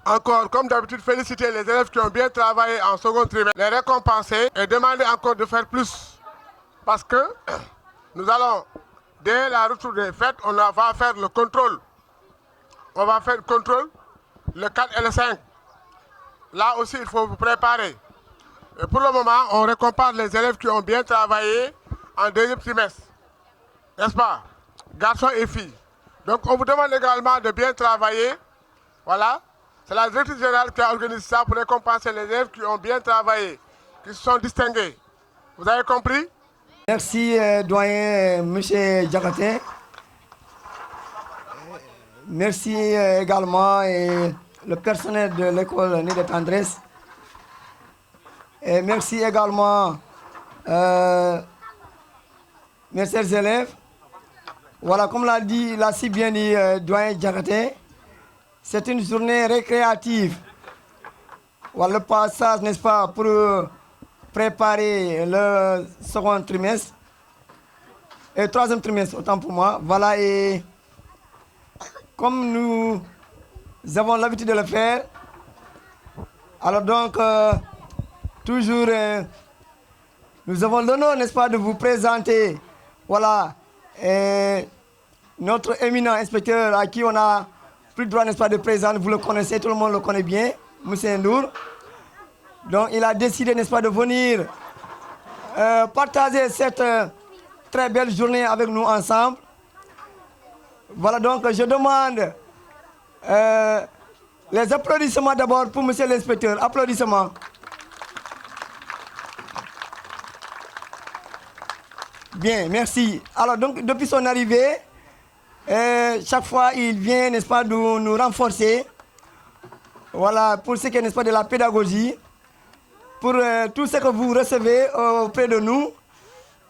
encore, comme d'habitude, féliciter les élèves qui ont bien travaillé en second trimestre, les récompenser et demander encore de faire plus. Parce que nous allons, dès la retour des fêtes, on va faire le contrôle. On va faire le contrôle, le 4 et le 5. Là aussi, il faut vous préparer. Et pour le moment, on récompense les élèves qui ont bien travaillé en deuxième trimestre. N'est-ce pas? Garçons et filles. Donc, on vous demande également de bien travailler. Voilà. C'est la directrice générale qui a organisé ça pour récompenser les élèves qui ont bien travaillé, qui se sont distingués. Vous avez compris? Merci, doyen M. Diakhaté. Merci également le personnel de l'école Nid de Tendresse. Et merci également mes chers élèves. Voilà, comme l'a si bien dit doyen Diakhaté, c'est une journée récréative. Voilà le passage, n'est-ce pas, pour préparer le second trimestre et troisième trimestre, autant pour moi. Voilà, et comme nous avons l'habitude de le faire, alors donc, toujours, nous avons l'honneur, n'est-ce pas, de vous présenter, voilà, notre éminent inspecteur à qui on a plus le droit, n'est-ce pas, de présenter, vous le connaissez, tout le monde le connaît bien, M. Ndour. Donc, il a décidé, n'est-ce pas, de venir partager cette très belle journée avec nous ensemble. Voilà, donc, je demande les applaudissements d'abord pour M. l'inspecteur. Applaudissements. Bien, merci. Alors, donc, depuis son arrivée, chaque fois, il vient, n'est-ce pas, nous renforcer. Voilà, pour ce qui est, n'est-ce pas, de la pédagogie. Pour tout ce que vous recevez auprès de nous.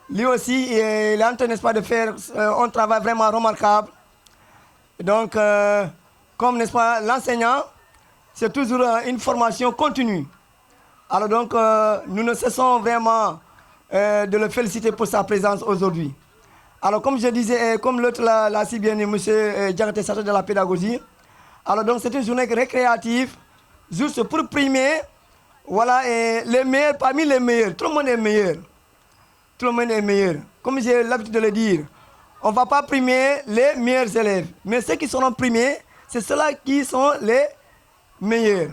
Lui aussi, il est en train, n'est-ce pas, de faire un travail vraiment remarquable. Donc, comme, n'est-ce pas, l'enseignant, c'est toujours une formation continue. Alors donc, nous ne cessons vraiment de le féliciter pour sa présence aujourd'hui. Alors, comme je disais, comme l'autre l'a si bien dit, M. Diakhaté, chargé de la pédagogie, alors donc c'est une journée récréative, juste pour primer, voilà, et les meilleurs parmi les meilleurs. Tout le monde est meilleur. Tout le monde est meilleur. Comme j'ai l'habitude de le dire, on ne va pas primer les meilleurs élèves. Mais ceux qui seront primés, c'est ceux-là qui sont les meilleurs.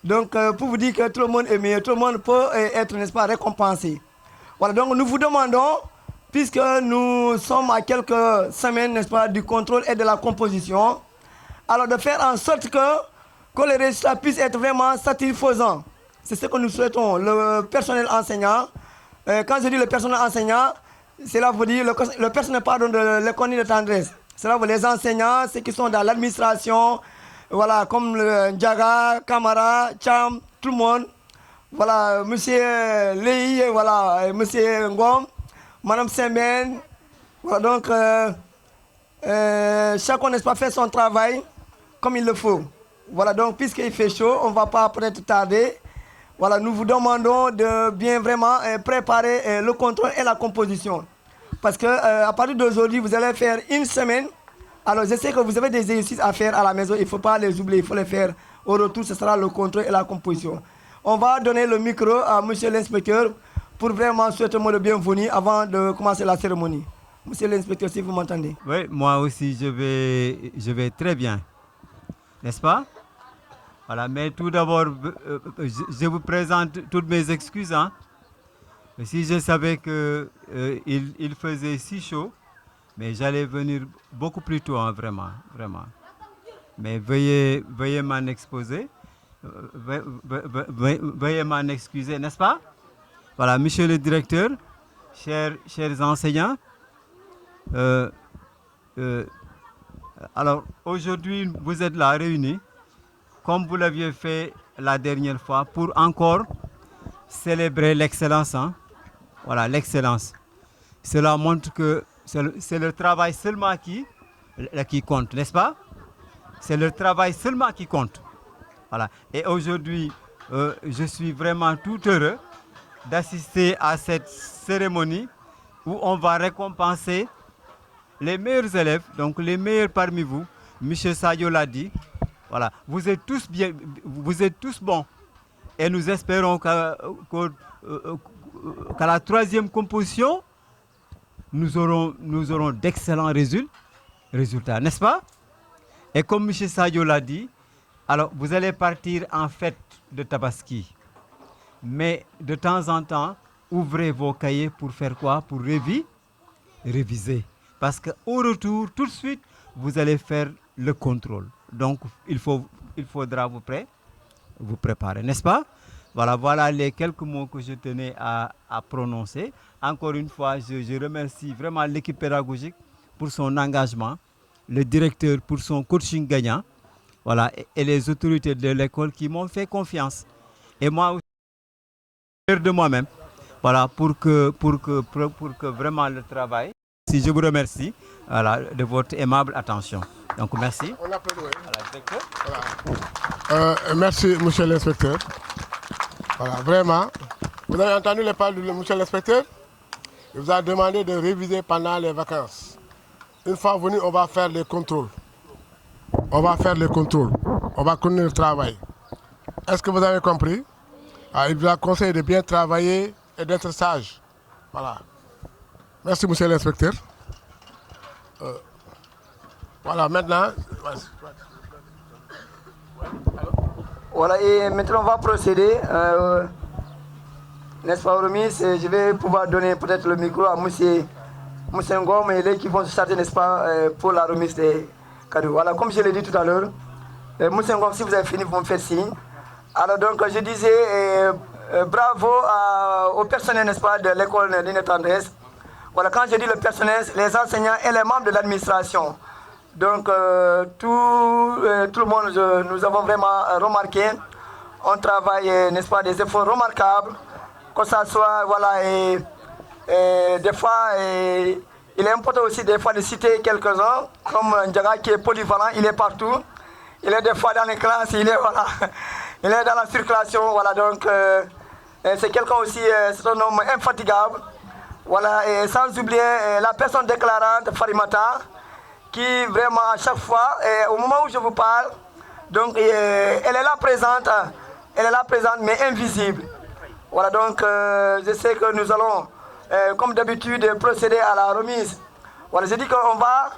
Donc, pour vous dire que tout le monde est meilleur, tout le monde peut être, n'est-ce pas, récompensé. Voilà, donc nous vous demandons, puisque nous sommes à quelques semaines, n'est-ce pas, du contrôle et de la composition, alors de faire en sorte que les résultats puissent être vraiment satisfaisants. C'est ce que nous souhaitons, le personnel enseignant. Quand je dis le personnel enseignant, cela veut dire le personnel, pardon, de l'école de Tendresse. Cela veut dire les enseignants, ceux qui sont dans l'administration, voilà, comme le Ndiaga, Kamara, Cham, tout le monde. Voilà, M. Lei, voilà, M. Ngom, Mme Semen. Voilà, donc, chacun, n'est-ce pas, fait son travail comme il le faut. Voilà, donc, puisqu'il fait chaud, on ne va pas peut-être tarder. Voilà, nous vous demandons de bien vraiment préparer le contrôle et la composition. Parce que à partir d'aujourd'hui, vous allez faire une semaine. Alors, je sais que vous avez des exercices à faire à la maison. Il ne faut pas les oublier, il faut les faire. Au retour, ce sera le contrôle et la composition. On va donner le micro à M. l'inspecteur pour vraiment souhaiter le bienvenue avant de commencer la cérémonie. Monsieur l'inspecteur, si vous m'entendez. Oui, moi aussi, je vais très bien. N'est-ce pas? Voilà, mais tout d'abord, je vous présente toutes mes excuses. Hein. Si je savais qu'il faisait si chaud, mais j'allais venir beaucoup plus tôt, hein, vraiment, vraiment. Mais veuillez m'en exposer, veuillez m'en excuser, n'est-ce pas? Voilà, monsieur le directeur, chers enseignants, alors aujourd'hui, vous êtes là réunis, comme vous l'aviez fait la dernière fois, pour encore célébrer l'excellence. Hein? Voilà, l'excellence. Cela montre que c'est le travail seulement qui compte, n'est-ce pas? C'est le travail seulement qui compte. Voilà. Et aujourd'hui, je suis vraiment tout heureux d'assister à cette cérémonie où on va récompenser les meilleurs élèves, donc les meilleurs parmi vous. Monsieur Sadio l'a dit, Voilà, vous êtes tous bien, vous êtes tous bons. Et nous espérons qu'à la troisième composition, nous aurons d'excellents résultats, n'est-ce pas? Et comme M. Sadio l'a dit, alors vous allez partir en fête de Tabaski. Mais de temps en temps, ouvrez vos cahiers pour faire quoi? Pour réviser. Parce qu'au retour, tout de suite, vous allez faire le contrôle. Donc, il faudra vous préparer, n'est-ce pas? Voilà les quelques mots que je tenais à prononcer. Encore une fois, je remercie vraiment l'équipe pédagogique pour son engagement, le directeur pour son coaching gagnant, voilà, et les autorités de l'école qui m'ont fait confiance. Et moi aussi, de moi-même, voilà, pour que vraiment le travail. Si je vous remercie, voilà, de votre aimable attention. Donc merci. On applaudit. Voilà, directeur. Voilà. Merci, monsieur l'inspecteur. Voilà, vraiment. Vous avez entendu les paroles de monsieur l'inspecteur? Il vous a demandé de réviser pendant les vacances. Une fois venu, on va faire les contrôles. On va continuer le travail. Est-ce que vous avez compris? Il vous a conseillé de bien travailler et d'être sage. Voilà. Merci, monsieur l'inspecteur. Voilà, maintenant... Voilà, et maintenant on va procéder, n'est-ce pas, remise. Je vais pouvoir donner peut-être le micro à monsieur Ngom et les qui vont se charger, n'est-ce pas, pour la remise des cadeaux. Voilà, comme je l'ai dit tout à l'heure, monsieur Ngom, si vous avez fini, vous me faites signe. Alors donc, je disais bravo au personnel, n'est-ce pas, de l'école Néné Tendresse. Voilà, quand je dis le personnel, les enseignants et les membres de l'administration. Donc, tout le monde, nous avons vraiment remarqué, on travaille, n'est-ce pas, des efforts remarquables, que ça soit, voilà, et des fois, il est important aussi des fois de citer quelques-uns, comme Ndiaga qui est polyvalent, il est partout, il est des fois dans les classes, il est, voilà, il est dans la circulation, voilà, donc, c'est quelqu'un aussi, c'est un homme infatigable, voilà, et sans oublier la personne déclarante, Farimata, qui vraiment à chaque fois, au moment où je vous parle, donc elle est là présente, mais invisible. Voilà, donc je sais que nous allons, comme d'habitude, procéder à la remise. Voilà, je dis qu'on va,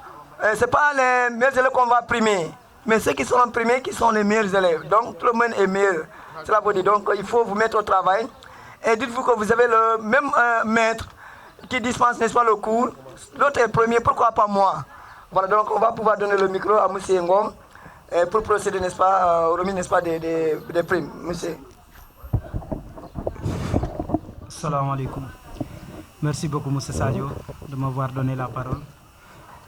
c'est pas les meilleurs élèves qu'on va primer, mais ceux qui sont primés qui sont les meilleurs élèves. Donc tout le monde est meilleur. Cela veut dire donc il faut vous mettre au travail. Et dites-vous que vous avez le même maître qui dispense, n'est-ce pas, le cours. L'autre est premier, pourquoi pas moi? Voilà, donc on va pouvoir donner le micro à M. Ngom pour procéder, n'est-ce pas, au remise, n'est-ce pas, des primes. Monsieur. Salam alaikum. Merci beaucoup, M. Sadio, de m'avoir donné la parole.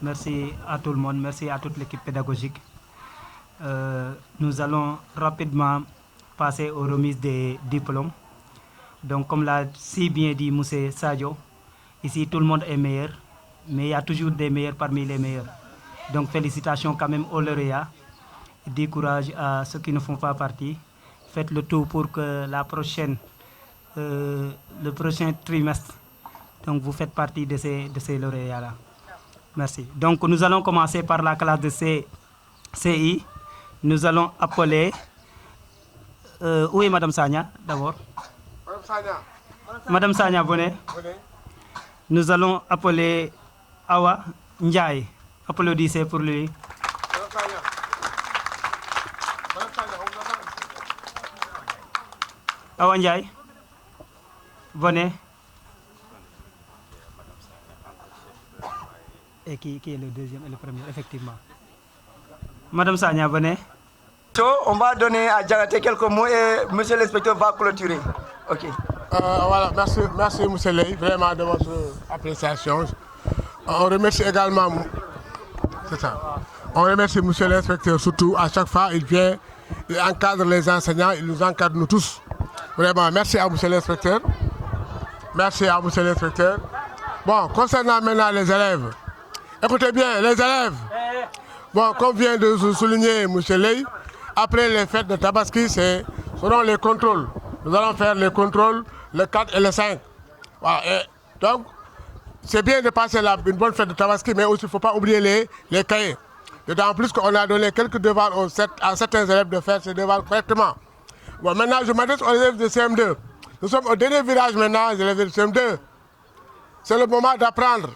Merci à tout le monde, merci à toute l'équipe pédagogique. Nous allons rapidement passer aux remises des diplômes. Donc, comme l'a si bien dit M. Sadio, ici tout le monde est meilleur. Mais il y a toujours des meilleurs parmi les meilleurs. Donc félicitations quand même aux lauréats. Du courage à ceux qui ne font pas partie. Faites le tout pour que le prochain trimestre, donc vous faites partie de ces lauréats-là. Merci. Donc nous allons commencer par la classe de CI. Nous allons appeler... où est Madame Sagna d'abord? Madame Sagna. Madame Sagna, venez. Nous allons appeler... Awa Ndiaye, applaudissez pour lui. Awa Ndiaye, venez. Et qui est le deuxième et le premier, effectivement. Madame Sagna, venez. On va donner à Diagaté quelques mots et monsieur l'inspecteur va clôturer. Ok. Voilà, merci monsieur Ley, vraiment de votre appréciation. On remercie également, c'est ça. On remercie monsieur l'inspecteur surtout, à chaque fois il vient, il encadre les enseignants, il nous encadre nous tous. Vraiment, merci à monsieur l'inspecteur. Merci à monsieur l'inspecteur. Bon, concernant maintenant les élèves, écoutez bien, les élèves. Bon, comme vient de souligner monsieur Ley, après les fêtes de Tabaski, seront les contrôles. Nous allons faire les contrôles le 4 et le 5. Voilà, et donc, c'est bien de passer une bonne fête de Tabaski, mais aussi il ne faut pas oublier les cahiers. D'autant plus qu'on a donné quelques devoirs à certains élèves de faire ces devoirs correctement. Bon, maintenant, je m'adresse aux élèves de CM2. Nous sommes au dernier virage maintenant, les élèves de CM2. C'est le moment d'apprendre.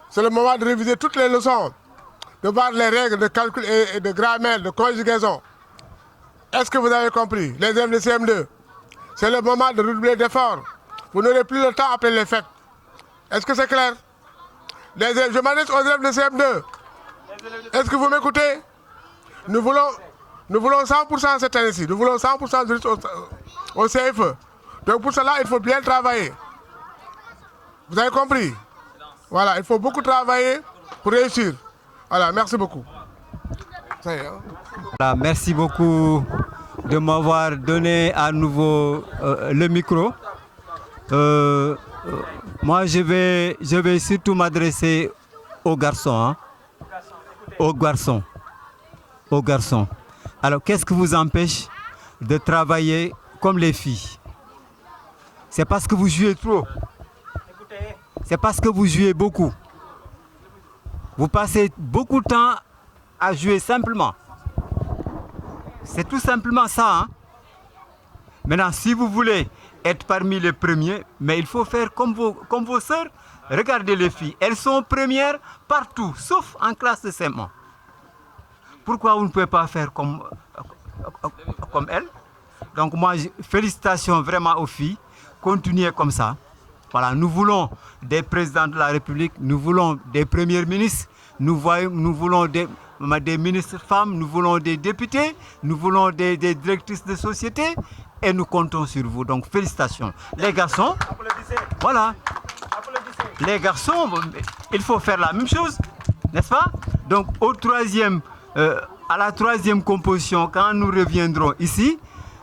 C'est le moment de réviser toutes les leçons, de voir les règles de calcul et de grammaire, de conjugaison. Est-ce que vous avez compris, les élèves de CM2? C'est le moment de redoubler d'efforts. Vous n'aurez plus le temps après les fêtes. Est-ce que c'est clair? Je m'adresse aux élèves de CM2. Est-ce que vous m'écoutez? Nous voulons 100% cette année-ci. Nous voulons 100% de au CFE. Donc pour cela, il faut bien travailler. Vous avez compris? Voilà, il faut beaucoup travailler pour réussir. Voilà, merci beaucoup. Ça y est, hein? Voilà, merci beaucoup de m'avoir donné à nouveau le micro. Moi, je vais surtout m'adresser aux garçons. Hein? Aux garçons. Alors, qu'est-ce qui vous empêche de travailler comme les filles? C'est parce que vous jouez trop. C'est parce que vous jouez beaucoup. Vous passez beaucoup de temps à jouer simplement. C'est tout simplement ça. Hein? Maintenant, si vous voulez être parmi les premiers, mais il faut faire comme vos sœurs. Regardez les filles, elles sont premières partout, sauf en classe de CM1. Pourquoi vous ne pouvez pas faire comme elles? Donc moi, félicitations vraiment aux filles. Continuez comme ça. Voilà, nous voulons des présidents de la République, nous voulons des premiers ministres, nous voulons des ministres femmes, nous voulons des députés, nous voulons des directrices de société et nous comptons sur vous. Donc félicitations. Les garçons, voilà. Les garçons, il faut faire la même chose, n'est-ce pas? Donc à la troisième composition, quand nous reviendrons ici,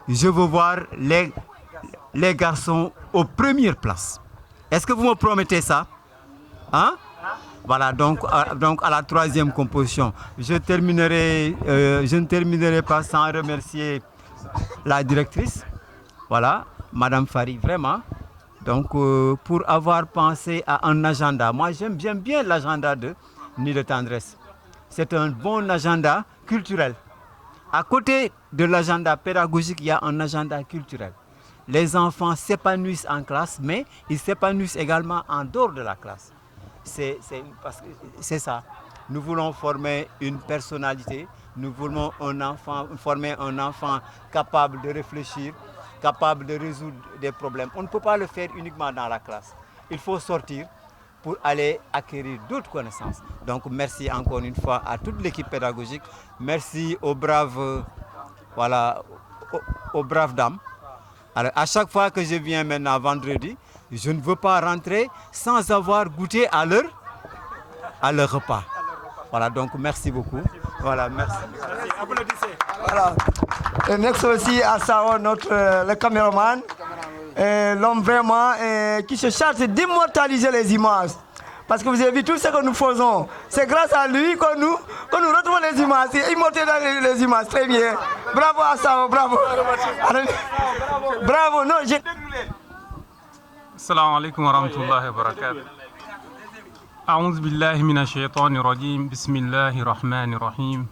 je veux voir les garçons aux premières places. Est-ce que vous me promettez ça? Hein? Voilà, donc à la troisième composition. Je ne terminerai pas sans remercier la directrice, voilà, Madame Fari, vraiment. Donc, pour avoir pensé à un agenda. Moi, j'aime bien l'agenda de Nid de Tendresse. C'est un bon agenda culturel. À côté de l'agenda pédagogique, il y a un agenda culturel. Les enfants s'épanouissent en classe, mais ils s'épanouissent également en dehors de la classe. C'est ça. Nous voulons former une personnalité. Nous voulons former un enfant capable de réfléchir, capable de résoudre des problèmes. On ne peut pas le faire uniquement dans la classe. Il faut sortir pour aller acquérir d'autres connaissances. Donc merci encore une fois à toute l'équipe pédagogique. Merci aux braves dames. Alors à chaque fois que je viens maintenant vendredi, je ne veux pas rentrer sans avoir goûté à leur repas. Voilà, donc merci beaucoup. Voilà, merci. Applaudissez. Voilà. Et merci aussi à Sao, le caméraman, l'homme vraiment qui se charge d'immortaliser les images. Parce que vous avez vu tout ce que nous faisons. C'est grâce à lui que nous retrouvons les images. Immortaliser les images. Très bien. Bravo à Sao, bravo. Bravo. Non, j'ai... السلام عليكم ورحمة الله وبركاته. أعوذ بالله من الشيطان الرجيم. بسم الله الرحمن الرحيم.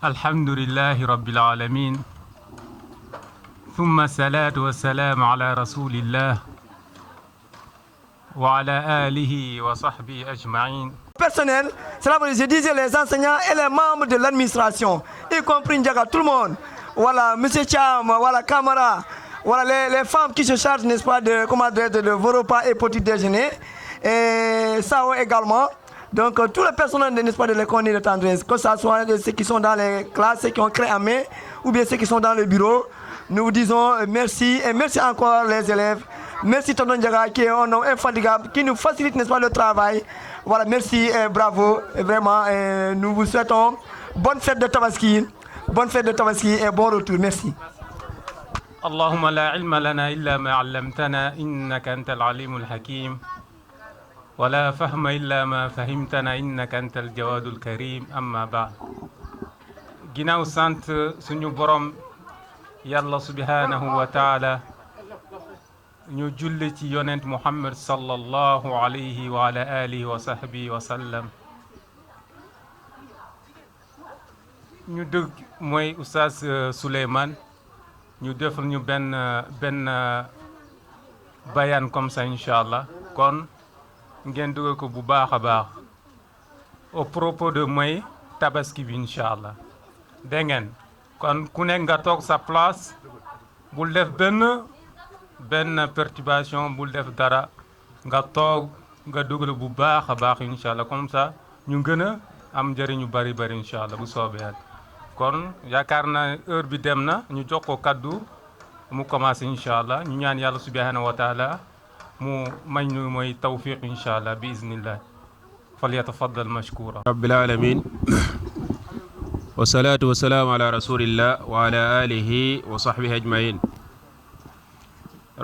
الحمد لله رب العالمين. ثم الصلاة والسلام على رسول الله وعلى آله وصحبه أجمعين. Personnel, cela veut dire, je disais les enseignants et les membres de l'administration, y compris Ndiaga, tout le monde. Voilà, Monsieur Cham, voilà, Camara. Voilà les femmes qui se chargent, n'est-ce pas, de vos repas et petits déjeuners. Et ça également. Donc, tous les personnels, n'est-ce pas, de l'école de Tendresse, que ce soit ceux qui sont dans les classes, ceux qui ont créé à main, ou bien ceux qui sont dans le bureau, nous vous disons merci. Et merci encore les élèves. Merci Tonton Ndiaga, qui est un homme infatigable, qui nous facilite, n'est-ce pas, le travail. Voilà, merci et bravo. Et vraiment, nous vous souhaitons bonne fête de Tabaski. Bonne fête de Tabaski et bon retour. Merci. اللهم لا علم لنا إلا ما علمتنا إنك أنت العليم الحكيم ولا فهم إلا ما فهمتنا إنك أنت الجواد الكريم أما بعد ginnaaw sant suñu borom yàlla subhanahu wa taala ñu julli ci yonent Muhammad sallallahu alayhi wa ala alihi wa sahbihi wa sallam ñu dëgg mooy oustaz Souleymane ñu defal ñu benn bayaan comme ça incha allah kon ngeen dugal ko bu baax a baax au propos de mooy tabaski bi incha allah dégg ngeen kon ku nekk nga toog sa place bul def benn perturbation bul def dara nga toog nga dugal bu baax a baax incha allah comme ça ñu gën a am njëriñ yu bari bari incha allah bu soobee yàlla kon yaakaar naa heure bi dem na ñu jox ko kaddu mu commencé incha allah ñu ñaan yàlla subhanahu wa taala mu may ñu mooy tawfiq incha allah bi iznillah falyatafaddal mashkura rabbil alamin wasalaatu wasalaamu ala rasulillah wa ala alihi wa sahbihi ajmain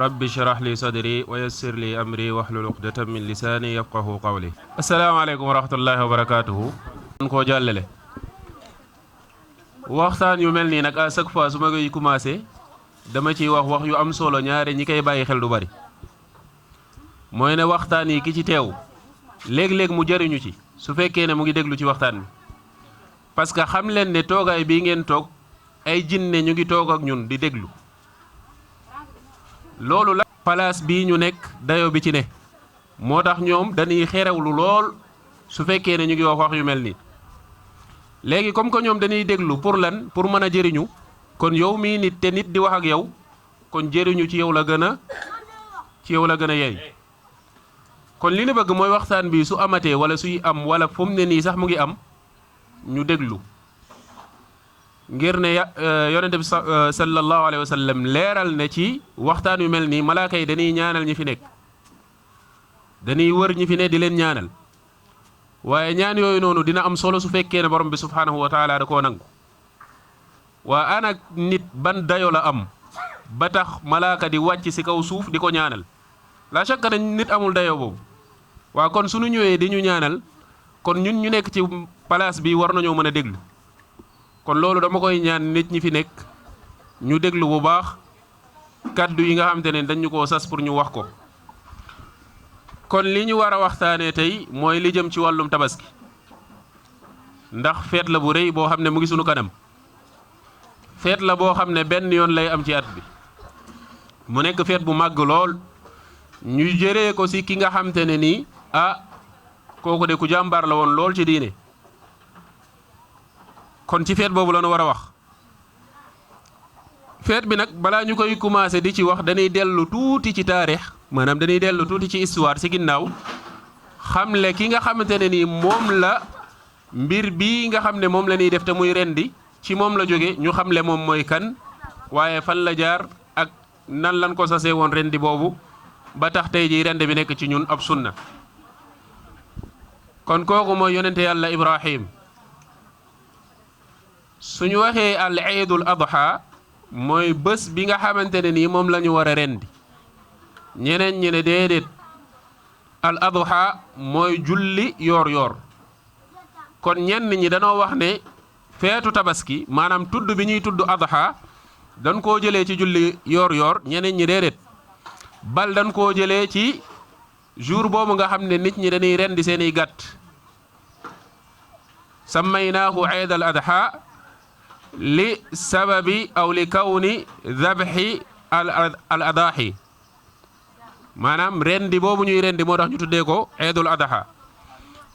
rabbi shrah li sadri wa yassir li amri wahlul uqdatan min lisani yafqahu qawli assalaamu aleykum wa rahmatullahi wa barakatuhu koo jàllale waxtaan yu mel nii nag à chaque fois su ma koy commencé dama ciy wax yu am solo ñaare ñi koy bàyyi xel du bari mooy ne waxtaan yi ki ci teew léeg-léeg mu jëriñu ci su fekkee ne mu ngi déglu ci waxtaan bi parce que xam leen ne toogaay bii ngeen toog ay jinne ñu ngi toog ak ñun di déglu loolu la place bii ñu nekk dayo bi ci ne moo tax ñoom dañuy xerewlu lool su fekkee ne ñu ngi wax yu mel nii léegi comme que ñoom dañuy déglu pour lan pour mën a jëriñu kon yow mii nit te nit di wax ak yow kon jëriñu ci yow la gën a yey kon li ñu bëgg mooy waxtaan bi su amatee wala suy am wala fu mu ne nii sax mu ngi am ñu déglu ngir ne yonente bi sallallahu alayhi wa sallam leeral ne ci waxtaan yu mel nii malaaka yi dañuy ñaanal ñi fi nekk dañuy wër ñi fi ne di leen ñaanal waaye ñaan yooyu noonu dina am solo su fekkee ne borom bi subhanahu wa taala da koo nangu waa ana nit ban dayo la am ba tax malaaka di wàcc ci kaw suuf di ko ñaanal la chaque ne nit amul dayo boobu waa kon suñu ñëwee di ñu ñaanal kon ñun ñu nekk ci place bi war nañoo mën a déglu kon loolu dama koy ñaan nit ñi fi nekk ñu déglu bu baax kaddu yi nga xamante ne dañu koo sas pour ñu wax ko kon li ñu war a waxtaanee tey mooy li jëm ci wàllum tabaski ndax feet la bu rëy boo xam ne mu ngi sunu kanam feet la boo xam ne benn yoon lay am ci at bi mu nekk feet bu màgg lool ñu jëree ko si ki nga xamante ne nii kooku de ku jàmbaar la woon lool ci diine kon ci feet boobu la ñu war a wax feet bi nag balaa ñu koy commencé di ci wax dañuy dellu tuuti ci taarix maanaam dañuy dellu tuuti ci histoire ci ginnaaw xamle ki nga xamante ne nii moom la mbir bii nga xam ne moom la ñuy def te muy rendi ci moom la jóge ñu xamle moom mooy kan waaye fan la jaar ak nan lan ko sasee woon rendi boobu ba tax tey jii rende bi nekk ci ñun ab sunna kon kooku mooy yonente yàlla Ibrahim suñu waxee al iidul adha mooy bés bi nga xamante ne nii moom la ñu war a rendi ñeneen ñi ne déedéet al adha mooy julli yoor kon ñenn ñi danoo wax ne feetu tabaski maanaam tudd bi ñuy tudd adha dañ koo jëlee ci julli yoor ñeneen ñi déedéet bal dañ koo jëlee ci jour boobu nga xam ne nit ñi dañuy rendi seeni gàtt sammaynaahu iid al adha li sababi aw li kawni dabxi al adaahi maanaam rendi boobu ñuy rendi moo tax ñu tuddee ko iidul adha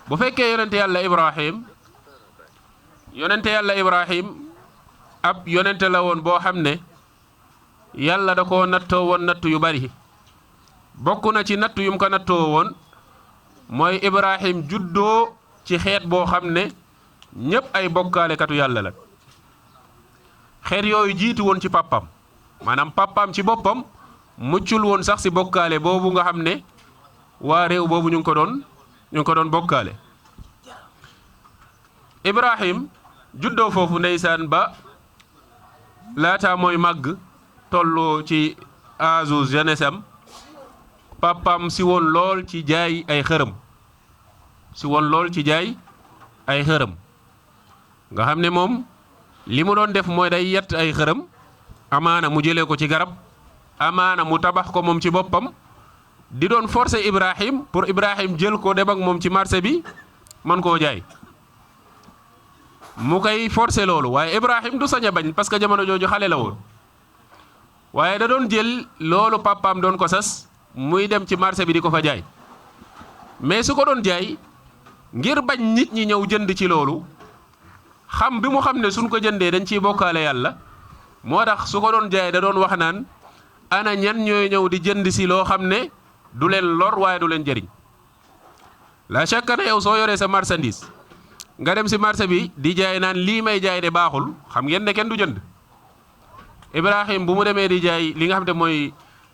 bu fekkee yonente yàlla Ibrahim ab yonente la woon boo xam ne yàlla da koo nattoo woon nattu yu bari bokk na ci nattu yum ko nattoo woon mooy Ibrahim juddoo ci xeet boo xam ne ñépp ay bokkaalekatu yàlla la xeet yooyu jiitu woon ci pappam maanaam pappam ci boppam muccul woon sax si bokkaale boobu nga xam ne waa réew boobu ñu ngi ko doon bokkaale Ibrahim juddoo foofu ndeysaan ba laata mooy màgg tollu ci âge jeunesse am papam si woon lool ci jaay ay xërëm nga xam ne moom li mu doon def mooy day yett ay xërëm amaana mu jëlee ko ci garab amaana mu tabax ko moom ci boppam di doon forcer Ibrahim pour Ibrahim jël ko dem ak moom ci marché bi man koo jaay mu koy forcer loolu waaye Ibrahim du sañ a bañ parce que jamono jooju xale la woon waaye da doon jël loolu papaam doon ko sas muy dem ci marché bi di ko fa jaay mais su ko doon jaay ngir bañ nit ñi ñëw jënd ci loolu xam bi mu xam ne suñ ko jëndee dañ ciy bokkaale yàlla moo tax su ko doon jaay da doon wax naan ana ñan ñooy ñëw di jënd si loo xam ne du leen lor waaye du leen jëriñ la chaque ne yow soo yoree sa marchandise nga dem si marché bi di jaay naan lii may jaay de baaxul xam ngeen ne kenn du jënd Ibrahim bu mu demee di jaay li nga xam te mooy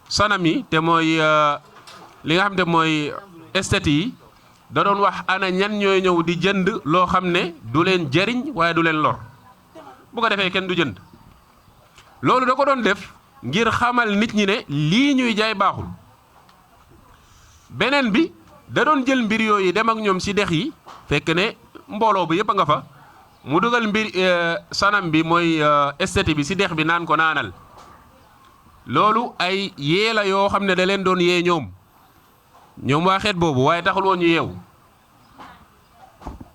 sanam yi te mooy li nga xam te mooy esthète yi da doon wax ana ñan ñooy ñëw di jënd loo xam ne du leen jëriñ waaye du leen lor bu ko defee kenn du jënd loolu da ko doon def ngir xamal nit ñi ne lii ñuy jaay baaxul beneen bi da doon jël mbir yooyu dem ak ñoom si dex yi fekk ne mbooloo bu yëpp a nga fa mu dugal mbir sanam bi mooy esthétique bi si dex bi naan ko naanal loolu ay yee la yoo xam ne da leen doon yee ñoom waa xeet boobu waaye taxul woon ñu yeewu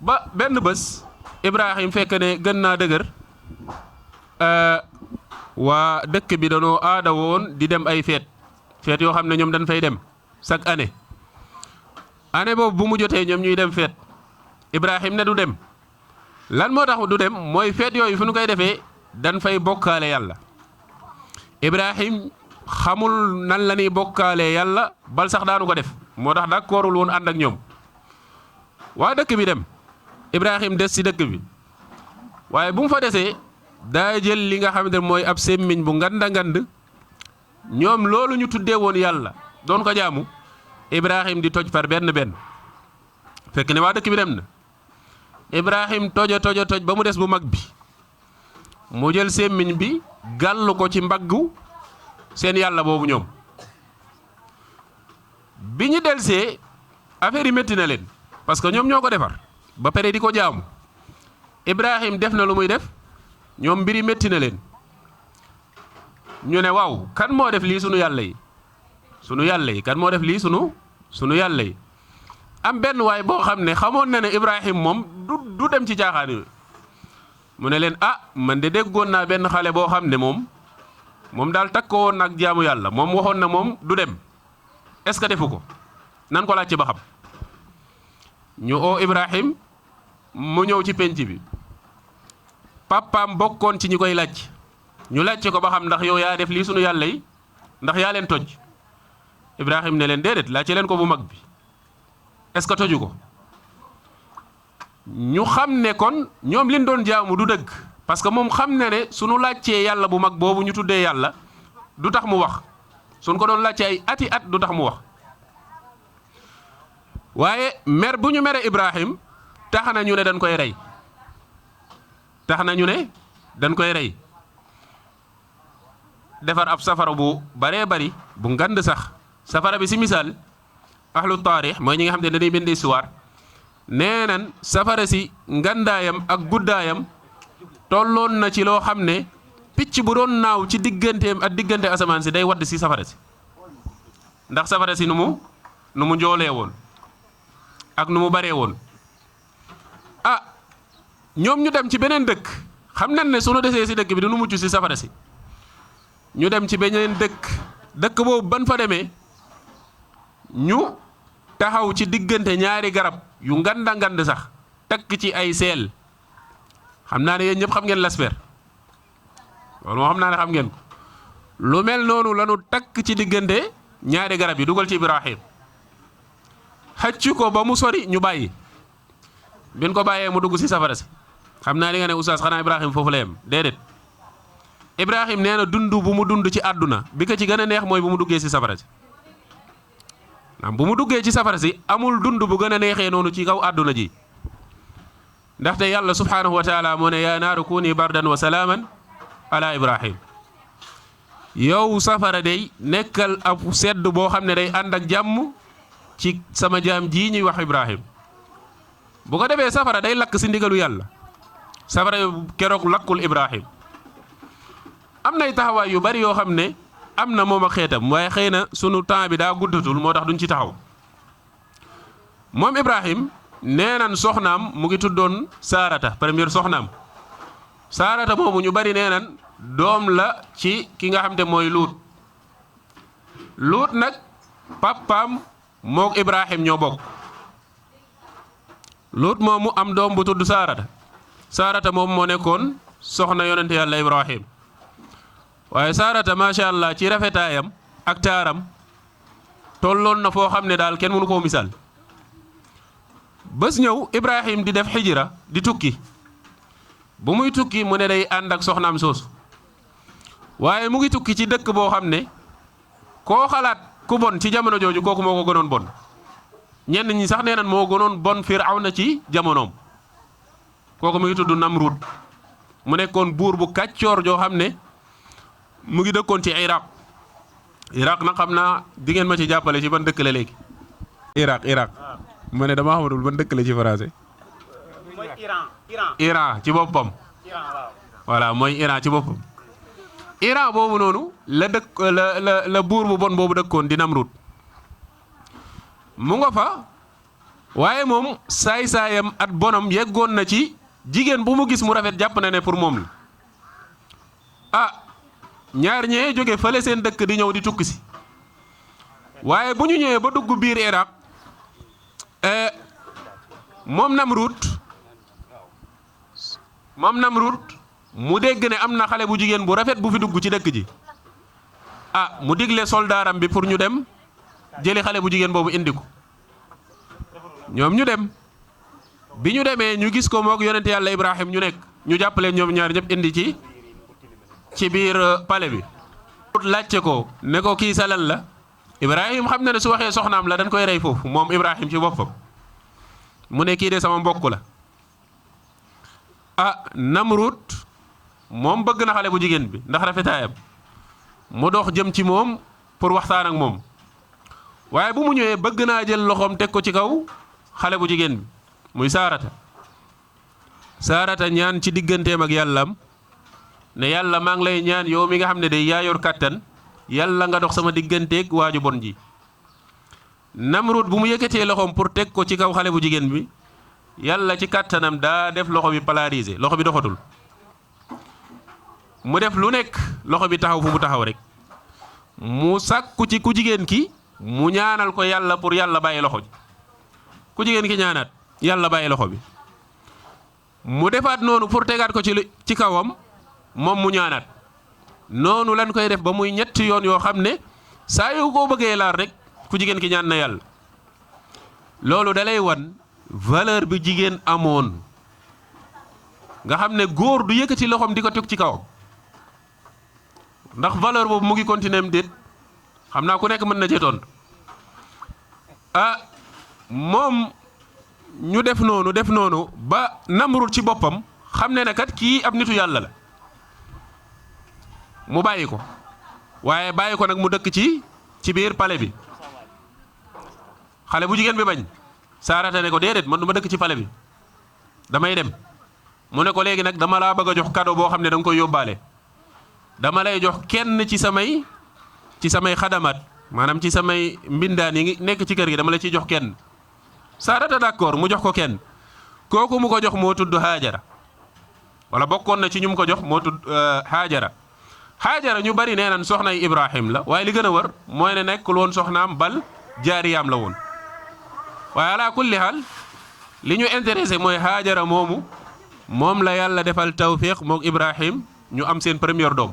ba benn bés Ibrahim fekk ne gën naa dëgër waa dëkk bi danoo aada woon di dem ay feet yoo xam ne ñoom dañ fay dem chaque année boobu bu mu jotee ñoom ñuy dem feet Ibrahim ne du dem lan moo tax du dem mooy feet yooyu fu ñu koy defee dañ fay bokkaale yàlla Ibrahim xamul nan la ñuy bokkaale yàlla bal sax daanu ko def moo tax d'accordul woon ànd ak ñoom waa dëkk bi dem Ibrahim des ci dëkk bi waaye bu mu fa desee daa jël li nga xamante ne mooy ab semmiñ bu nganda ngand ñoom loolu ñu tuddee woon yàlla doon ko jaamu Ibrahim di toj par benn fekk ne waa dëkk bi dem na Ibrahim toj ba mu des bu mag bi mu jël semmiñ bi gàll ko ci mbaggu seen yàlla boobu ñoom bi ñu delsee affaire yi métti na leen parce que ñoom ñoo ko defar ba pare di ko jaamu Ibrahim def na lu muy def ñoom mbiri métti na leen ñu ne waaw kan moo def lii sunu yàlla yi kan moo def lii sunu yàlla yi am benn waay boo xam ne xamoon na ne Ibrahim moom du dem ci caaxaan yi mu ne leen man de déggoon naa benn xale boo xam ne moom daal takkoo woon nag jaamu yàlla moom waxoon na moom du dem est-ce que defu ko nan ko laajte ba xam ñu oo Ibrahim mu ñëw ci penc bi papaam bokkoon ci ñi koy laaj ñu laajte ko ba xam ndax yow yaa def lii sunu yàlla yi ndax yaa leen toj Ibrahim ne leen déedéet laajte leen ko bu mag bi est-ce que toju ko ñu xam ne kon ñoom liñ doon jaamu du dëgg parce que moom xam na ne sunu laajtee yàlla bu mag boobu ñu tuddee yàlla du tax mu wax suñ ko doon laajte ay ati at du tax mu wax waaye mer bu ñu mere Ibrahim tax na ñu ne dañ koy rey defar ab safara bu baree bari bu ngand sax safara bi si misaal ahlu taarix mooy ñi nga xam ne dañuy bind histoire nee nan safara si ngandaayam ak guddaayam tolloon na ci loo xam ne picc bu doon naaw ci digganteem ak diggante asamaan si day wadd si safara si ndax safara si nu mu njoolee woon ak nu mu baree woon ñoom ñu dem ci beneen dëkk xam nañ ne sunu desee si dëkk bi du nu mucc si safara si ñu dem ci beneen dëkk boobu ban fa demee ñu taxaw ci diggante ñaari garab yu nganda ngand sax takk ci ay seel xam naa ne yéen ñëpp xam ngeen lasper loolu moo xam naa ne xam ngeen ko lu mel noonu lanu takk ci diggante ñaari garab yi dugal ci Ibrahim xëcc ko ba mu sori ñu bàyyi bin ko bàyyee mu dugg si safara si xam naa li nga ne oustaz xanaa Ibrahim foofu la yem déedéet Ibrahim nee na dund bu mu dund ci àdduna bi ko ci gën a neex mooy bu mu duggee si safara si bu mu duggee ci safara si amul dund bu gën a neexee noonu ci kaw àdduna ji ndaxte yàlla subhaanahu wa taala moo ne yaa naaru kuuni bardan wa salaaman ala Ibrahim yow safara day nekkal ab sedd boo xam ne day ànd ak jàmm ci sama jaam ji ñuy wax Ibrahim bu ko defee safara day lakk si ndigalu yàlla safara keroog lakkul Ibrahim am nay taxawaay yu bari yoo xam ne am na moom ak xeetam waaye xëy na sunu temps bi daa guddatul moo tax duñ ci taxaw moom Ibrahim nee nan soxnaam mu ngi tuddoon Saarata première soxnaam saarata moomu ñu bari nee nan doom la ci ki nga xam te mooy luut nag papaam moog Ibrahim ñoo bokk luut moomu am doom bu tudd saarata moom moo nekkoon soxna yonente yàlla Ibrahim waaye saarata macha allah ci rafetaayam ak taaram tolloon na foo xam ne daal kenn mënu koo misaal bés ñëw Ibrahim di def xijira di tukki bu muy tukki mu ne day ànd ak soxnaam soosu waaye mu ngi tukki ci dëkk boo xam ne koo xalaat ku bon ci jamono jooju kooku moo ko gënoon bon ñenn ñi sax nee nan moo gënoon bon Firawna ci jamonoom kooku mu ngi tudd Namrud mu nekkoon buur bu kàccoor joo xam ne mu ngi dëkkoon ci Iraq nag xam naa di ngeen ma ci jàppale ci ban dëkk la léegi. Iraq ma ne dama xamatul ban dëkk la ci français. mooy Iran ci boppam. voilà mooy Iran ci boppam. Iran boobu noonu la buur bu bon boobu dëkkoon di Namrud mu nga fa waaye moom saay-saayam at bonam yeggoon na ci jigéen bu mu gis mu rafet jàpp na ne pour moom la ñaar ñee jóge fële seen dëkk di ñëw di tukki si waaye bu ñu ñëwee ba dugg biir Iraq moom Namrud mu dégg ne am na xale bu jigéen bu rafet bu fi dugg ci dëkk ji mu digle soldaaram bi pour ñu dem jëli xale bu jigéen boobu indi ko ñoom ñu dem bi ñu demee ñu gis ko moog yonente yàlla Ibrahim ñu nekk ñu jàppale ñoom ñaar ñëpp indi ci biir palais bi laajte ko ne ko kii sa lan la Ibrahim xam na ne su waxee soxnaam la dañ koy rey foofu moom Ibrahim ci boppam mu ne kii de sama mbokk la Namrud moom bëgg na xale bu jigéen bi ndax rafetaayam mu dox jëm ci moom pour waxtaan ak moom waaye bu mu ñëwee bëgg naa jël loxoom teg ko ci kaw xale bu jigéen bi muy saarata ñaan ci digganteem ak yàllam ne yàlla maa ngi lay ñaan yow mi nga xam ne day yaa yor kàttan yàlla nga dox sama digganteeg waaju bon ji Namrud bu mu yëkkatee loxoom pour teg ko ci kaw xale bu jigéen bi yàlla ci kàttanam daa def loxo bi polarisé loxo bi doxatul mu def lu nekk loxo bi taxaw fu mu taxaw rek mu sàkku ci ku jigéen ki mu ñaanal ko yàlla pour yàlla bàyyi loxo bi ku jigéen ki ñaanaat yàlla bàyyi loxo bi mu defaat noonu pour tegaat ko ci kawam moom mu ñaanaat noonu lan koy def ba muy ñetti yoon yoo xam ne saa yu ko bëggee laal rek ku jigéen ki ñaan na yàlla loolu dalay wan valeur bi jigéen amoon nga xam ne góor du yëkkati loxoom di ko teg ci kawam ndax valeur boobu mu ngi continuer am déet xam naa ku nekk mën na cee tontu moom ñu def noonu ba Namrud ci boppam xam ne kat kii ab nitu yàlla la mu bàyyi ko waaye bàyyi ko nag mu dëkk ci biir palais bi xale bu jigéen bi bañ saarata ne ko déedéet man du ma dëkk ci palais bi damay dem mu ne ko léegi nag dama laa bëgg a jox cadeau boo xam ne da nga koy yóbbaale dama lay jox kenn ci samay xadamaat maanaam ci samay mbindaan yi nekk ci kër gi dama la ciy jox kenn saarata d'accord mu jox ko kenn kooku mu ko jox moo tudd Haajara wala bokkoon na ci ñu mu ko jox moo tudd Haajara ñu bari nee nan soxnay Ibrahim la waaye li gën a wër mooy ne nekkul woon soxnaam bal jaariyaam la woon waaye ala kulli haal li ñu intéressé mooy Haajara moom la yàlla defal tawfiq mook Ibrahim ñu am seen première doom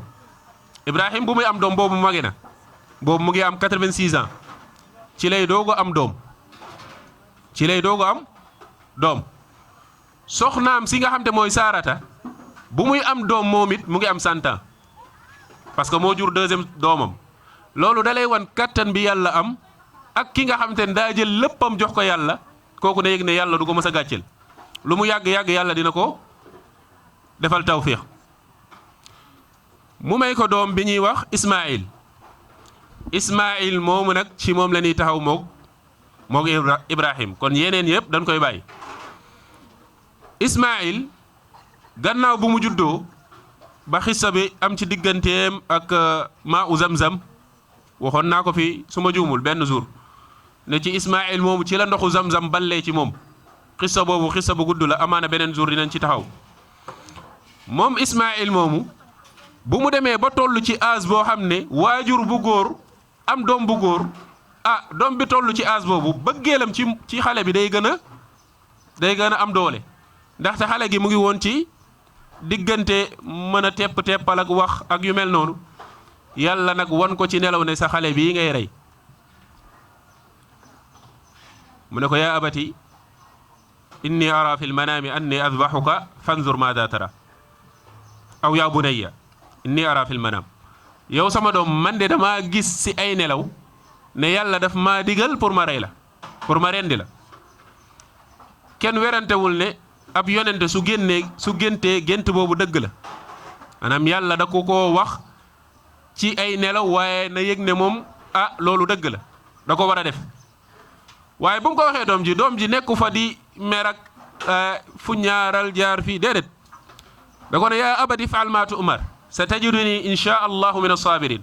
Ibrahim bu muy am doom boobu magi na boobu mu ngi am 86 ans ci lay doogo am doom soxnaam si nga xam te mooy Saarata bu muy am doom moom it mu ngi am 100 ans parce que moo jur deuxième doomam loolu dalay wan kattan bi yàlla am ak ki nga xam te ne daa jël léppam jox ko yàlla kooku ne yëg ne yàlla du ko mës a gàcceel lu mu yàgg-yàgg yàlla dina ko defal tawfiq mu may ko doom bi ñuy wax Ismaïl moomu nag ci moom la ñuy taxaw moog Ibrahim kon yeneen yëpp dañ koy bàyyi Ismaïl gannaaw bu mu juddoo ba xissa bi am ci digganteem ak maa u Zamzam waxoon naa ko fi su ma juumul benn jour ne ci Ismaïl moomu ci la ndoxu Zamzam ballee ci moom xissa boobu xissa bu gudd la amaana beneen jour dinañ ci taxaw moom Ismaïl moomu bu mu demee ba toll ci âge boo xam ne waajur bu góor am doom bu góor doom bi toll ci âge boobu bëggeelam ci xale bi day gën a am doole ndaxte xale gi mu ngi woon ci diggante mën a teppal ak wax ak yu mel noonu yàlla nag wan ko ci nelaw ne sa xale bii ngay rey mu ne ko yaa abati inni ara fi lmanaami anni adbaxuka fanzur maada tara aw yaa bunayya inni ara fi lmanaam yow sama doom man de dama gis si ay nelaw ne yàlla daf maa digal pour ma rey la pour ma rendi la kenn werantewul ne ab yonente su géntee gént boobu dëgg la maanaam yàlla da ko koo wax ci ay nelaw waaye na yëg ne moom loolu dëgg la da ko war a def waaye bu mu ko waxee doom ji nekku fa di mer ak fu ñaaral jaar fii déedéet da ko ne yaa abati faal maa tu'mar sa tajiduni insha allahu min as-sabirin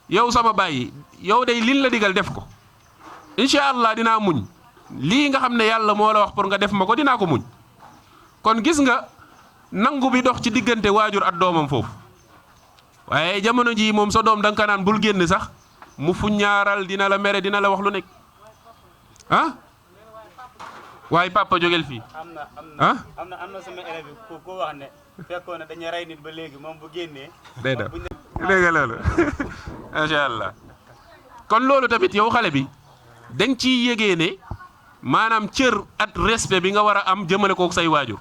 yow sama bàyyi yow day liñ la digal def ko insha allah dinaa muñ lii nga xam ne yàlla moo la wax pour nga def ma ko dinaa ko muñ kon gis nga nangu bi dox ci diggante waajur ak doomam foofu waaye jamono jii moom sa doom da nga ko naan bul génn sax mu fu ñaaral dina la mere dina la wax lu nekk waaye papa jógel fii am na sama élève ku wax ne fekkoon ne dañuy rey nit ba léegi moom bu génnee day def dégg loolu macha allah kon loolu tamit yow xale bi danga ciy yégee ne maanaam cër at respect bi nga war a am jëmale kook say waajur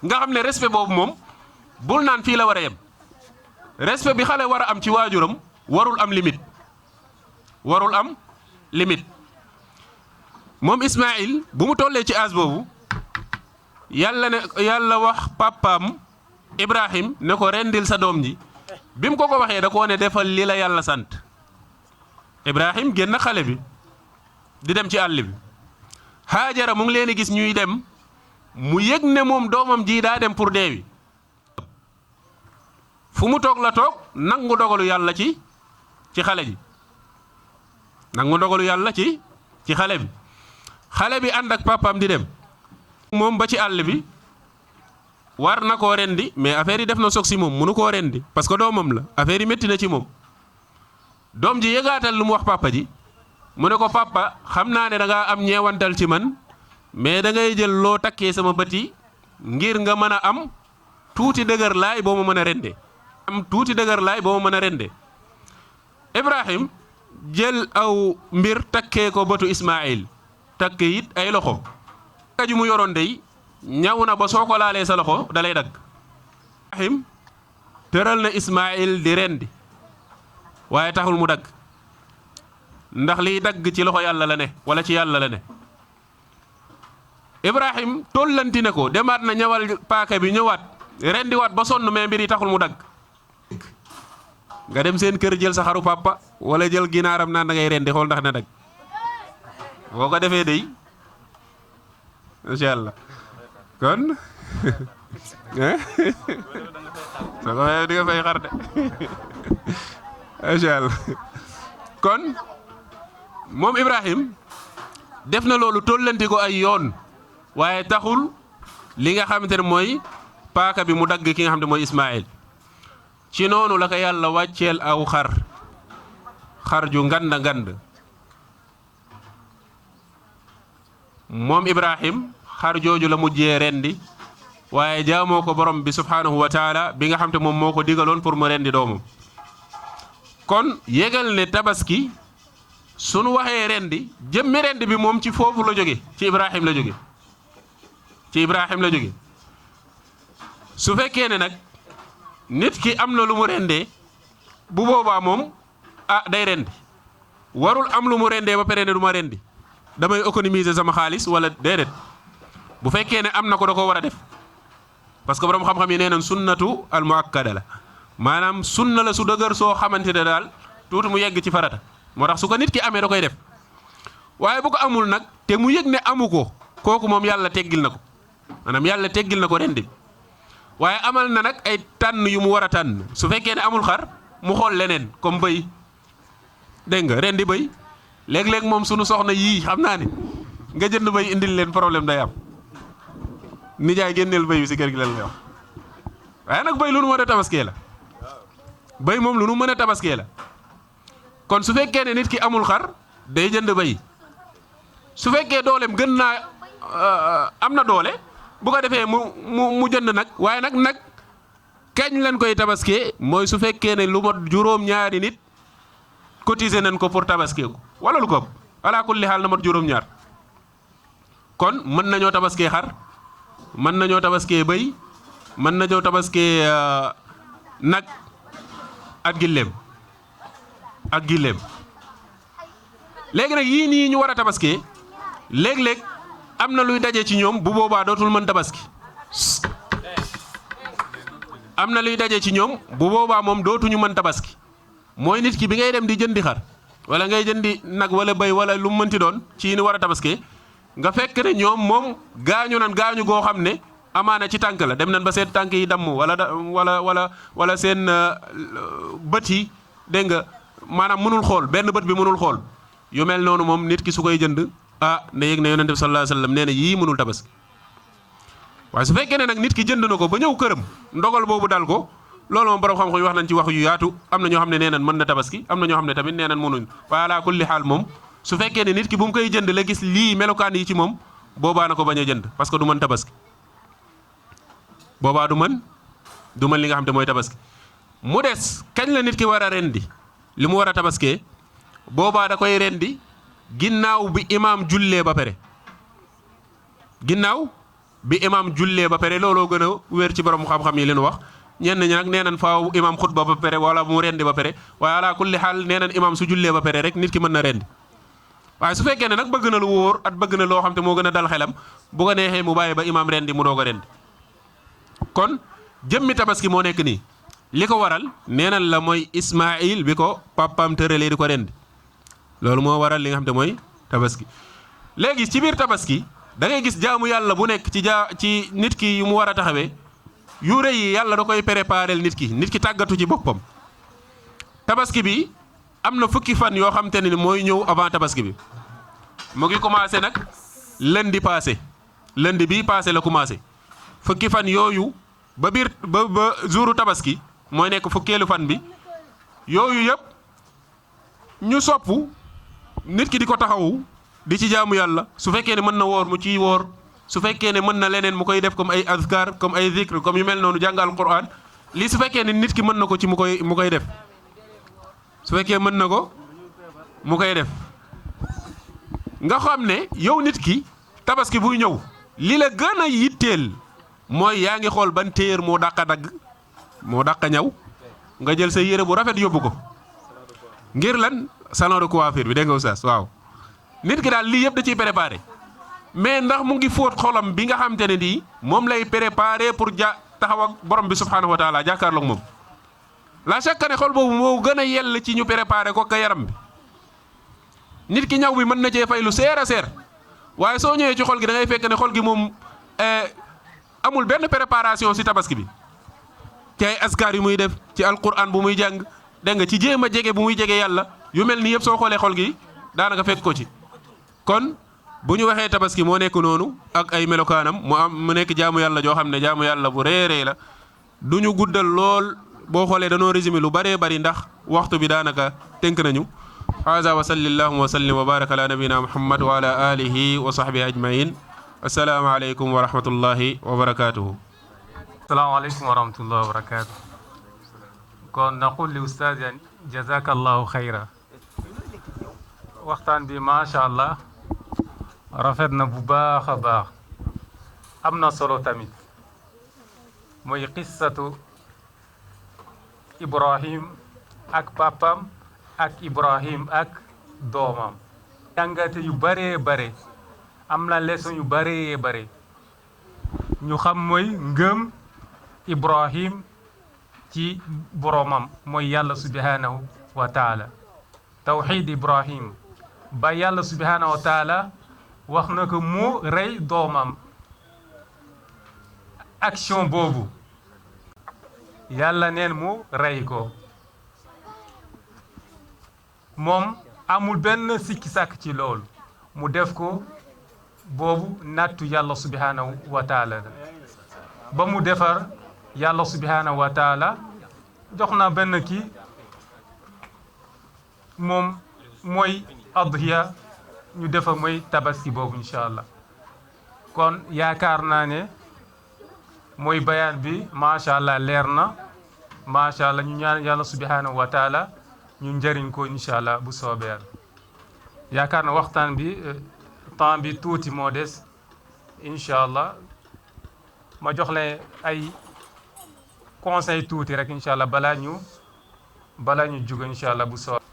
nga xam ne respect boobu moom bul naan fii la war a yem respect bi xale war a am ci waajuram warul am limite moom Ismaïl bu mu tollee ci âge boobu yàlla wax papaam Ibrahim ne ko rendil sa doom ji bi mu ko waxee da koo ne defal li la yàlla sant Ibrahim génn xale bi di dem ci àll bi Haajara mu ngi leen di gis ñuy dem mu yëg ne moom doomam ji daa dem pour deewi fu mu toog la toog nangu dogalu yàlla ci xale ji nangu dogalu yàlla ci xale bi ànd ak papaam di dem moom ba ci àll bi war na koo rendi mais affaire yi def na soog si moom mënu koo rendi parce que doomam la affaire yi métti na ci moom doom ji yëgaatal lu mu wax papa ji mu ne ko papa xam naa ne da ngaa am ñeewantal ci man mais da ngay jël loo takkee sama bët yi ngir nga mën a am tuuti dëgër laay boo ma mën a rendee Ibrahim jël aw mbir takkee ko bëtu Ismaïl takk it ay loxo kaju mu yoroon dey ñaw na ba soo ko laalee sa loxo dalay dagg Ibrahim tëral na Ismaïl di rendi waaye taxul mu dagg ndax liy dagg ci loxo yàlla la ne wala ci yàlla la ne Ibrahim tollanti ne ko demaat na ñëwal paaka bi ñëwaat rendiwaat ba sonn mais mbir yi taxul mu dagg nga dem seen kër jël sa xaru papa wala jël ginaaram naan da ngay rendi xool ndax na dagg boo ko defee dey incha allah kon soo ko di nga fay xar de incha allah kon moom Ibrahim def na loolu tollanti ko ay yoon waaye taxul li nga xamante ne mooy paaka bi mu dagg ki nga xam ne mooy Ismaïl ci noonu la ko yàlla wàcceel aw xar ju ngand moom Ibrahim xar jooju la mujjee rendi waaye jaamoo ko borom bi subhanahu wa taala bi nga xam te moom moo ko digaloon pour mu rendi doomam kon yégal ne tabaski sunu waxee rendi jëmmi rendi bi moom ci foofu la jóge ci Ibrahim la jóge su fekkee ne nag nit ki am na lu mu rendee bu boobaa moom day rendi warul am lu mu rendee ba pare ne du ma rendi damay économiser sama xaalis wala déedéet bu fekkee ne am na ko da ko war a def parce que borom xam-xam yi nee nañ sunnatu al muakkada la maanaam sunna la su dëgër soo xamante ne daal tuuti mu yegg ci farata moo tax su ko nit ki amee da koy def waaye bu ko amul nag te mu yëg ne amu ko kooku moom yàlla teggil na ko maanaam yàlla teggil na ko rendi waaye amal na nag ay tànn yu mu war a tànn su fekkee ne amul xar mu xool leneen comme bëy dégg nga rendi bëy léeg-léeg moom sunu soxna yii xam naa ne nga jënd bëy indil leen problème day am nijaay génneel bëy bi si kër gi lan lay wax waaye nag béy lu nu mën a tabaskee la béy moom lu nu mën a tabaskee la kon su fekkee ne nit ki amul xar day jënd béy su fekkee dooleem gën naa am na doole bu ko defee mu jënd nag waaye nag kañ leen koy tabaskee mooy su fekkee ne lu mot juróom-ñaari nit cotiser nañ ko pour tabaskee ko wala lu ko ala kulli xaal na mot juróom-ñaar kon mën nañoo tabaskee xar mën nañoo tabaskee bëy mën nañoo tabaskee nag ak gilleem léegi nag yii nii ñu war a tabaskee léeg-léeg am na luy daje ci ñoom bu boobaa dootul mën tabaski am na luy daje ci ñoom bu boobaa moom dootuñu mën tabaski mooy nit ki bi ngay dem di jëndi xar wala ngay jëndi nag wala béy wala lu mu mënti doon ci ni war a tabaskee nga fekk ne ñoom moom gaañu nan gaañu goo xam ne amaana ci tànk la dem nañ ba seen tànk yi damm wala seen bët yi dégg nga maanaam mënul xool benn bët bi mënul xool yu mel noonu moom nit ki su koy jënd ne yëg na yonent bi sallallahu alayhi wasallam nee na yii mënul tabaski waaye su fekkee ne nag nit ki jënd na ko ba ñëw këram ndogal boobu dal ko loolu moom borom xam-xam yi wax nañ ci wax yu yaatu am na ñoo xam ne nee nañ mën na tabaski am na ñoo xam ne tamit nee nañ mënuñ waaye ala kulli xaal moom su fekkee ne nit ki bu mu koy jënd la gis lii melokaan yi ci moom boobaa na ko bañ a jënd parce que du mën tabaski boobaa du mën li nga xam te mooy tabaski mu des kañ la nit ki war a rendi li mu war a tabaskee boobaa da koy rendi ginnaaw bi imaam jullee ba pare looloo gën a wér ci borom xam-xam yi leen wax ñenn ñi nag nee nañ faaw imaam xutba ba pare wala mu rendi ba pare waaye ala kulli xaal nee nañ imaam su jullee ba pare rek nit ki mën na rendi waaye su fekkee ne nag bëgg na lu wóor at bëgg na loo xam te moo gën a dal xelam bu ko neexee mu bàyyi ba imaam rendi mu doog a rendi kon jëmmi tabaski moo nekk nii li ko waral nee nañ la mooy Ismaayil bi ko papaam tëralee di ko rendi loolu moo waral li nga xam te mooy tabaski léegi ci biir tabaski da ngay gis jaamu yàlla bu nekk ci nit ki yu mu war a taxawee yu rëy yi yàlla da koy préparel nit ki tàggatu ci boppam tabaski bi am na fukki fan yoo xam te ne ni mooy ñëw avant tabaski bi mu ngi commencé nag lundi bii passé la commencé fukki fan yooyu ba jouru tabaski mooy nekk fukkeelu fan bi yooyu yëpp ñu sopp nit ki di ko taxawu di ci jaamu yàlla su fekkee ne mën na woor mu ciy woor su fekkee ne mën na leneen mu koy def comme ay azkar comme ay zikr comme yu mel noonu jàngal Qur'an lii su fekkee ne nit ki mën na ko ci mu koy def su fekkee mën na ko mu koy def nga xam ne yow nit ki tabaski buy ñëw li la gën a yitteel mooy yaa ngi xool ban téer moo dàq dagg moo dàq ñaw nga jël sa yére bu rafet yóbbu ko ngir lan salon de coiffure bi dégg nga oustaz waaw nit ki daal lii yëpp da ciy préparé mais ndax mu ngi fóot xolam bi nga xam te ne nii moom lay préparé pour taxaw ak borom bi subhanahu wa taala jàkkaarloog moom la chaque ne xol boobu moo gën a yell ci ñu préparé ko ka yaram bi nit ki ñaw bi mën na cee fay lu seer a seer waaye soo ñëwee ci xol gi da ngay fekk ne xol gi moom amul benn préparation si tabaski bi ci ay askar yu muy def ci alquran bu muy jàng dégg nga ci jéem a jege bu muy jege yàlla yu mel ni yëpp soo xoolee xol gi daanaka fekk ko ci kon bu ñu waxee tabaski moo nekk noonu ak ay melokaanam mu nekk jaamu yàlla joo xam ne jaamu yàlla bu réeree la du ñu guddal lool boo xoolee danoo résumé lu bëree bëri ndax waxtu bi daanaka tënk nañu haza wa sallallahu wa sallim wa baraka ala nabina muhammad wa ala alihi wa sahbihi ajmain assalaamu aleykum wa rahmatullahi wa barakatuhu asalaamaaleykum wa rahmatullahi wa barakatuh kon naqul li ustaaz yani jazakallahu xayra waxtaan bi macha allah rafet na bu baax a baax am na solo tamit mooy qissatu Ibrahim ak papam ak Ibrahim ak doomam jàngate yu bëree bare am na leçon yu bëree bare ñu xam mooy ngëm Ibrahim ci boromam mooy yàlla subhanahu wa taala tawxid Ibrahim ba yàlla subhanahu wa taala wax na ko mu rey doomam action boobu yàlla neen mu rey ko moom amul benn sikki sàkk ci loolu mu def ko boobu nattu yàlla subhanahu wa taala la ba mu defar yàlla subhanahu wa taala jox na benn kii moom mooy adhiya ñu defa mooy tabaski boobu incha allah kon yaakaar naa ne mooy bayaan bi macha allah leer na macha allah ñu ñaan yàlla subhanahu wa taala ñu njëriñ ko incha allah bu soobee yàlla yaakaar na waxtaan bi temps bi tuuti moo des incha allah ma jox leen ay conseil tuuti rek incha allah balaa ñu jóge incha allah bu soobee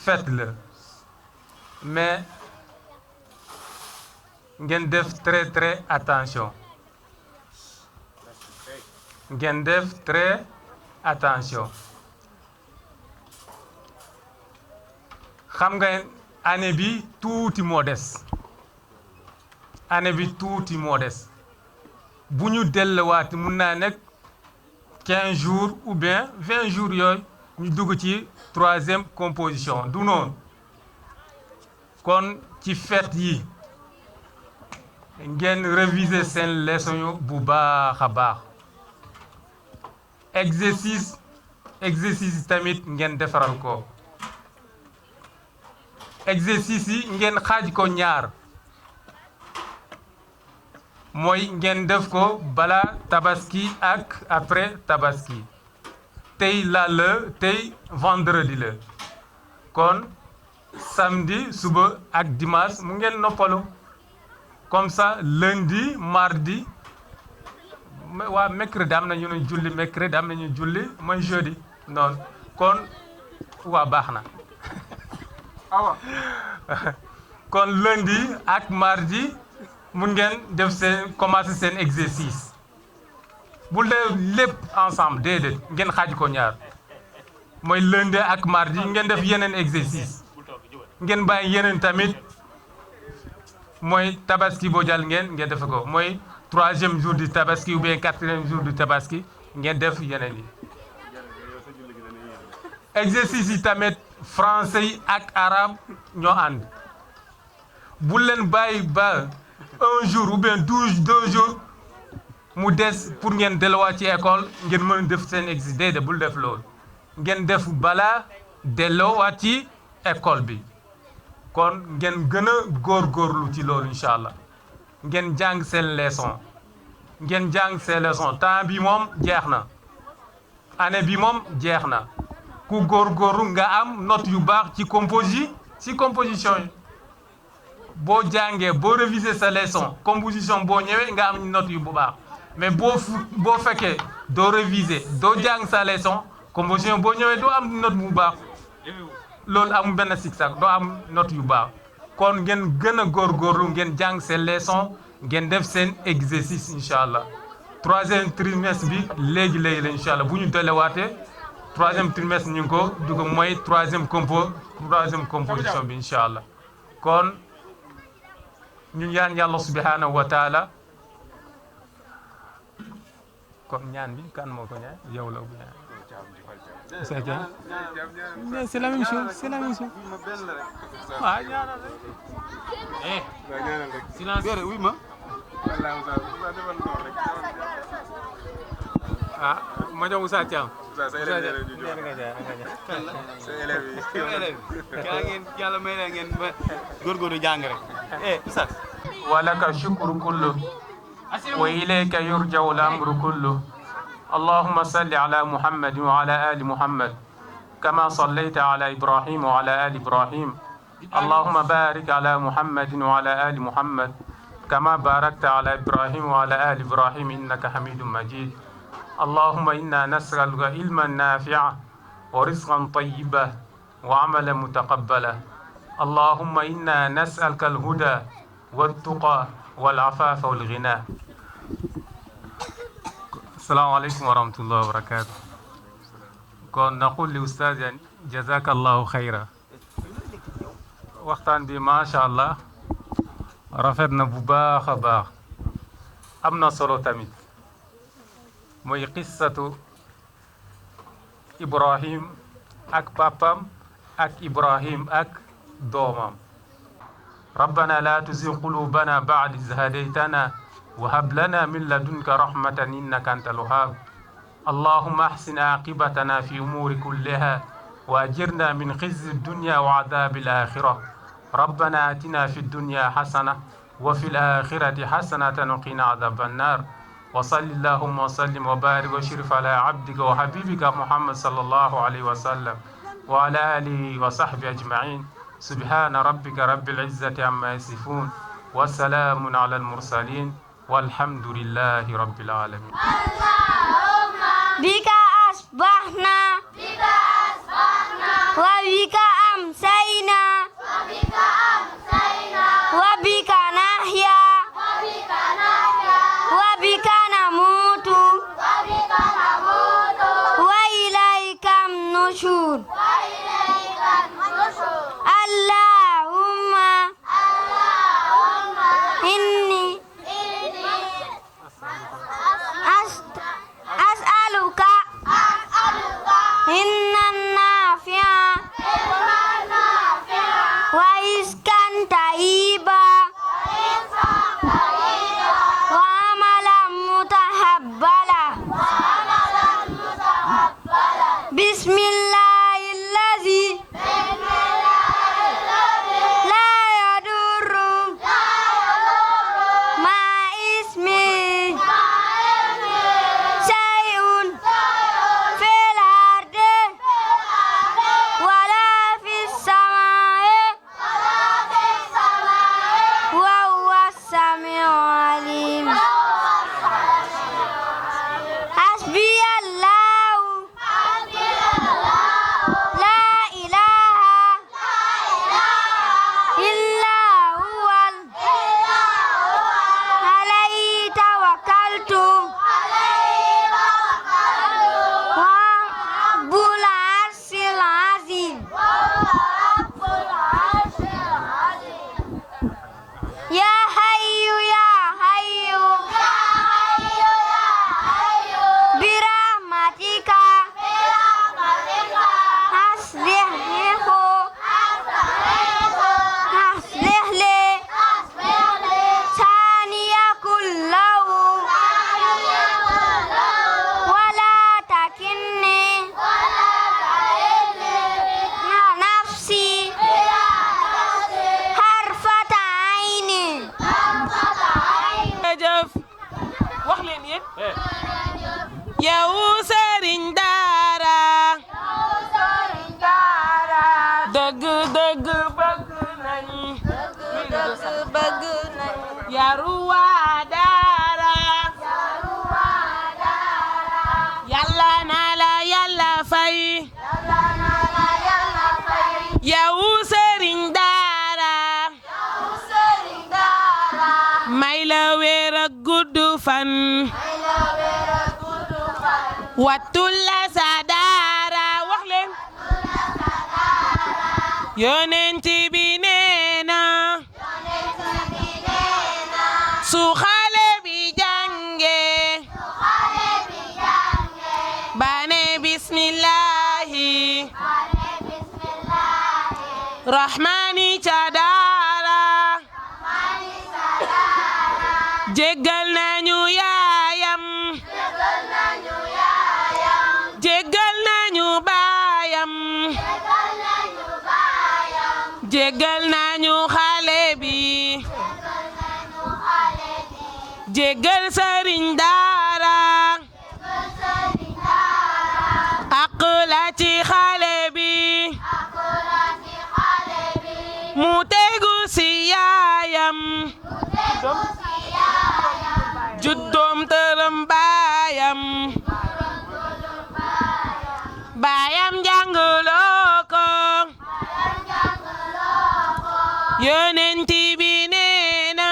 fête la mais ngeen def très attention ngeen def très attention xam nga année bi tuuti moo des année bi tuuti moo des bu ñu delluwaat mun naa nekk 15 jours ou bien 20 jours yooyu ñu dugg ci 3e composition du noonu kon ci fête yi ngeen réviser seen leçon yu bu baax a baax exercice yi tamit ngeen defaral ko exercice yi ngeen xaaj ko ñaar mooy ngeen def ko bala tabaski ak après tabaski tey tey vendredi la kon samedi suba ak dimanche mu ngeen noppalu comme ça lundi mardi waa mercredi am na ñu ne julli mercredi am na ñu julli mooy jeudi noonu kon waa baax na kon lundi ak mardi mun ngeen def seen commencer seen exercice bu dee lépp ensemble déedéet ngeen xaaj ko ñaar mooy lundi ak mardi ngeen def yeneen exercice ngeen bàyyi yeneen tamit mooy tabaski boo jàll ngeen def ko mooy 3e jour du tabaski ou bien 4e jour du tabaski ngeen def yeneen yi exercice yi tamit français yi ak arabe ñoo ànd bu leen bàyyi ba 1 jour ou bien 2 jours mu des pour ngeen delluwaat ci école ngeen mën a def seen exercice déedéet bul def loolu ngeen def balaa delluwaat ci école bi kon ngeen gën a góorgóorlu ci loolu incha allah ngeen jàng seen leçon temps bi moom jeex na année bi moom jeex na ku góorgóorlu nga am note yu baax ci composition yi boo jàngee boo réviser sa leçon composition boo ñëwee nga am note yu bu baax mais boo fekkee doo réviser doo jàng sa leçon composition boo ñëwee doo am note bu baax loolu amul benn sikk-sak doo am note yu baax kon ngeen gën a góorgóorlu ngeen jàng seen leçon ngeen def seen exercice incha allah 3e trimestre bi léegi la incha allah bu ñu delluwaatee 3e trimestre ñu ngi ko dugg mooy 3e composition bi incha allah kon ñu ñaan yàlla subhanahu wa taala kon ñaan bi kan moo ko ñaan yow la bu ñaan c'est la même chose ah ñaanal rek silence oui ma ah ma jox Moussa Thiam yàlla may na ngeen góorgóorlu jàng rek Oustaz walaka shukru kullu wa ilayka yurja'u al-amru kullu اللهم صل على محمد وعلى آل محمد كما صليت على إبراهيم وعلى آل إبراهيم اللهم بارك على محمد وعلى آل محمد كما باركت على إبراهيم وعلى آل إبراهيم إنك حميد مجيد اللهم إنا نسألك علما نافعا ورزقا طيبا وعملا متقبلا اللهم إنا نسألك الهدى والتقى والعفاف والغنى السلام عليكم ورحمة الله وبركاته kon naqul li ustaz yani jazakallahu xayra waxtaan bi macha allah rafet na bu baax a baax am na solo tamit mooy qissatu Ibrahim ak papam ak Ibrahim ak doomam rabbana la tuzigh qulubana ba'da idh hadaytana وهب لنا من لدنك رحمة إنك أنت الوهاب اللهم أحسن عاقبتنا في أمور كلها وأجرنا من خزي الدنيا وعذاب الآخرة ربنا آتنا في الدنيا حسنة وفي الآخرة حسنة وقنا عذاب النار وصل اللهم وسلم وبارك وشرف على عبدك وحبيبك محمد صلى الله عليه وسلم وعلى آله وصحبه أجمعين سبحان ربك رب العزة عما يصفون والسلام على المرسلين والحمد لله رب العالمين بك أصبحنا وبك أمسينا وبك نحيا وبك نموت وإليك النشور اللهم إني أسألك علما نافعا ورزقا طيبا وعملا متقبلا بسم الله الذي لا يضر مع اسمه شيء في الأرض ولا في السماء وهو السميع العليم حسبي الله لا إله إلا هو عليه توكلت رب العرش العظيم يا حي يا حي برحمتك أصلح لي شأني كله ولا تكلني نفسي حرفة عين jëf wax leen yéen yow sëriñ daara dëgg dëgg bëgg nañ yaru waa daara yàlla na la yàlla fay yow sëriñ daara may la wér ak gudd fan wattul la sa daara wax leen yonent bi nee na su xale bi jànge ba ne bismillahi rahmani ca daara jéggal nañu yaayam jéggal nañu baayam jéggal nañu xale bi jéggal sëriñ daara ak la ci xale bi mu tegu si yaayam juddoom tërëm baayam baayam jàngaloo ko yonent bi nee na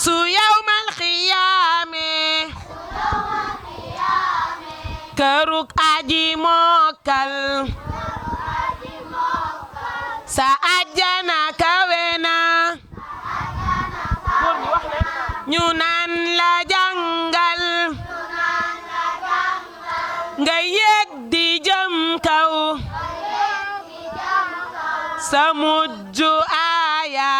su yawmal xiyaame këruk aji mokkal sa ajjana kawe na ñu naan la jàngal nga yéeg di jëm kaw sa mujj aaya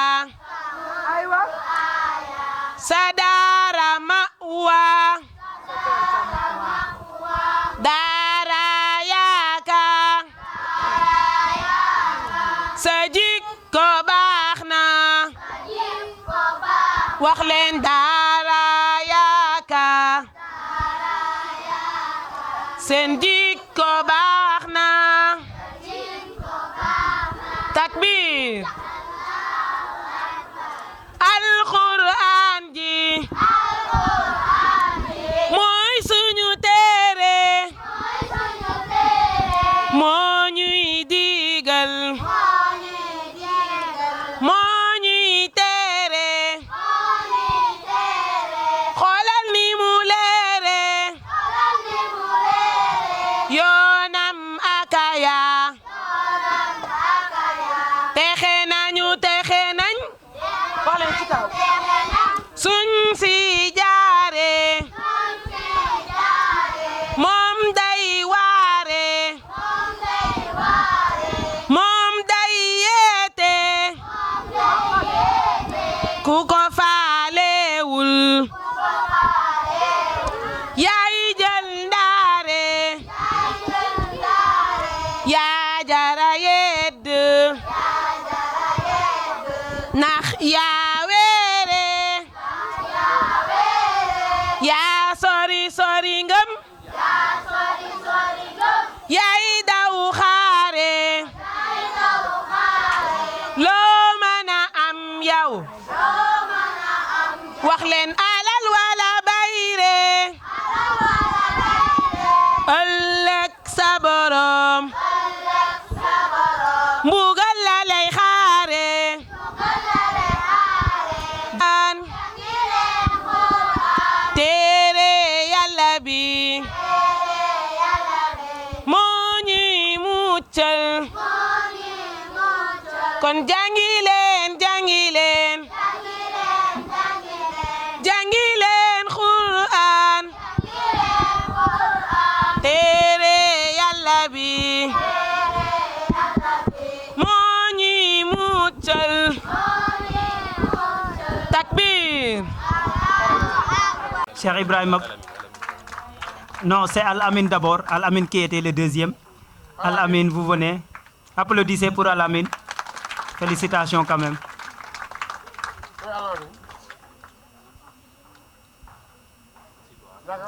wax leen daara yaakaar seen jikko baax na takbir alquran ji mooy suñu téere moo ñuy digal moo ñuy tere xoolal ni mu leere yoonam akaya texe nañu texe nañ wax leen ci kaw suñ si jaare moom day waare moom day yeete ku ko faalewul yaay jël ndaare yaa jara yedd ndax yaa weere yaa sori sori ngëm yaay daw xaare loo mën a am yow wax leen alal wala bayre ëllëg sa borom mbugal la lay xaare téere yàlla bi moo ñuy muccal kon jàngi leen jàngi leen jàngi leen Qur'an téere yàlla bi moo ñuy muccal takbir Cheikh Ibrahima. Non, c'est Al-Amin d'abord. Al-Amin qui était le deuxième. Al-Amin, vous venez. Applaudissez pour Al-Amin. Félicitations quand même.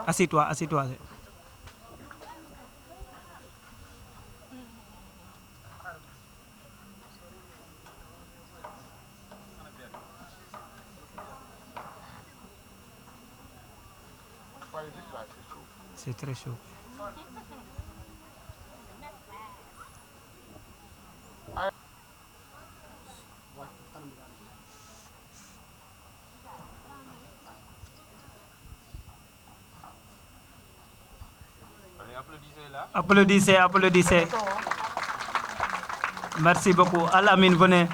Assis-toi, assis-toi. C'est très chaud. Applaudissez, applaudissez. Merci beaucoup. Al-Amin, venez.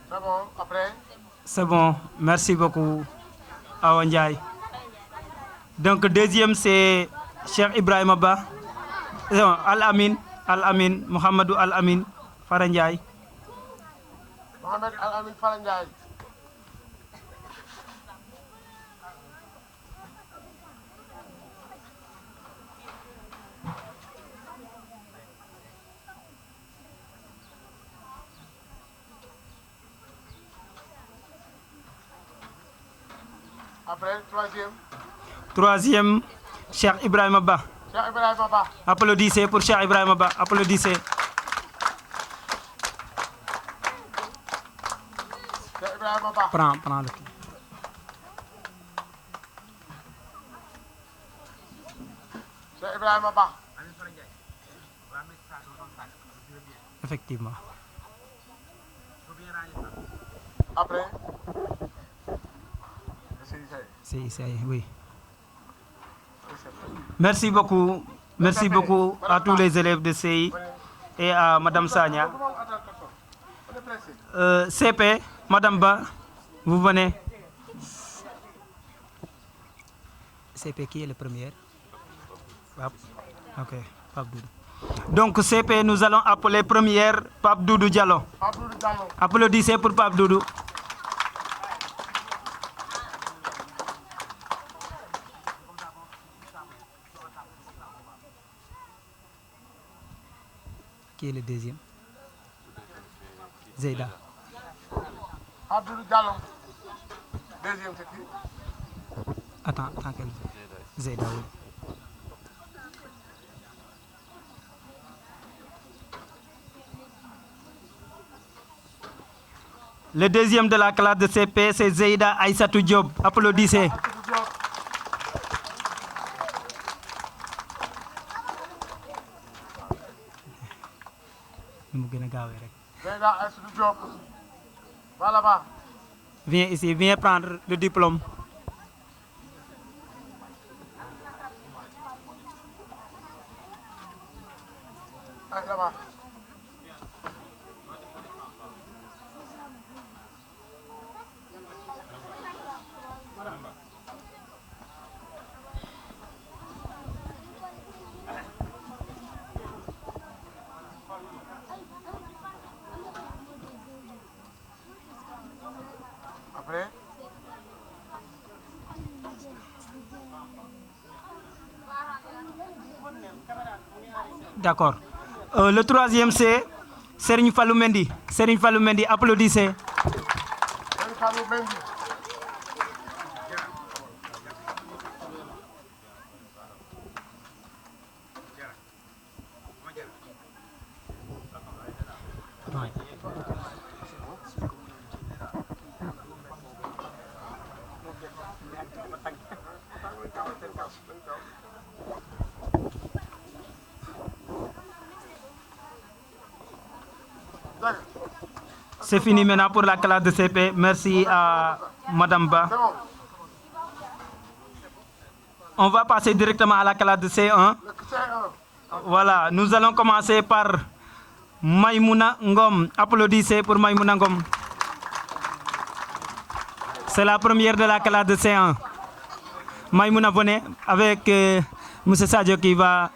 C'est bon, après. C'est bon, merci beaucoup, Awa Ndiaye. Donc, deuxième, c'est Cheikh Ibrahima Ba. Non, Al-Amin, Al-Amin, Mohamedou Al-Amin, Fara Ndiaye. Mohamed Al-Amin Fara Ndiaye. Après, troisième. Troisième, Cheikh Ibrahima Ba. Cheikh Ibrahima Ba. Applaudissez pour Cheikh Ibrahima Ba. Applaudissez. Cheikh Ibrahima Ba. Prends le clé. Cheikh Ibrahima Ba. Effectivement. Après. C'est ça, oui. Merci beaucoup. Merci beaucoup à tous les élèves de CI et à Madame Sagna. CP, Madame Ba, vous venez. CP qui est le premier? Ok, Pape Doudou. Donc CP, nous allons appeler première Pape Doudou Diallo. Pape Doudou Diallo. Applaudissez pour Pape Doudou. Qui est le deuxième? Zeyda. Pape Doudou Diallo. Deuxième, c'est qui? Attends qu'elle... Zeyda, oui. Le deuxième de la classe de CP, c'est Zeyda Aïssatou Diop. Applaudissez. Zeyda Aïssatou Diop. Va là-bas. Viens ici, viens prendre le diplôme. Allez, là-bas. Après. D'accord. Le troisième, c'est Serigne Fallou Mendy. Serigne Fallou Mendy, applaudissez. Serigne Fallou Mendy. C'est fini maintenant pour la classe de CP. Merci à Madame Ba. On va passer directement à la classe de C1. Voilà, nous allons commencer par Maïmouna Ngom. Applaudissez pour Maïmouna Ngom. C'est la première de la classe de C1. Maïmouna, venez avec M. Sadio qui va...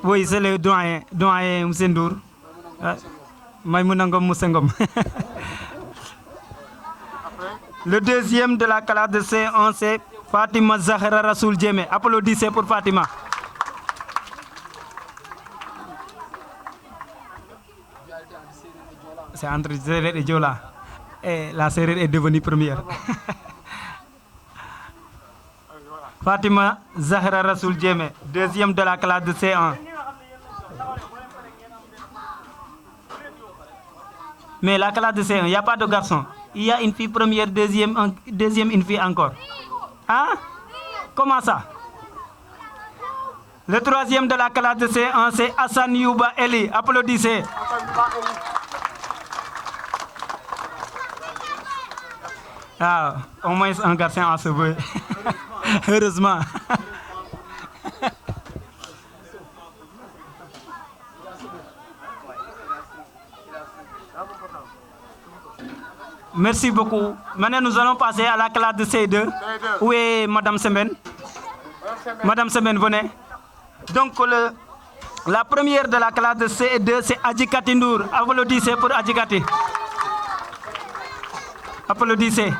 Oui, c'est le doyen M. Ndour. Maïmouna Ngom Moussengom. Le deuxième de la classe de C1, c'est Fatima Zahra Rasoul Djemé. Applaudissez pour Fatima. C'est entre Sérère et Diola. Et la Sérère est devenue première. Fatima Zahra Rasoul Djemé, deuxième de la classe de C1. Mais la classe de C1, il n'y a pas de garçon. Il y a une fille première, deuxième, une fille encore. Hein? Comment ça? Le troisième de la classe de C1, c'est Hassan Youba Eli. Applaudissez. Ah, au moins un garçon en sauvé. Heureusement. Merci beaucoup. Maintenant, nous allons passer à la classe de C2. Où est Madame Semen? Madame Semen, venez. Donc, la première de la classe de C2, c'est Adjikati Ndour. Applaudissez pour Adjikati. Applaudissez.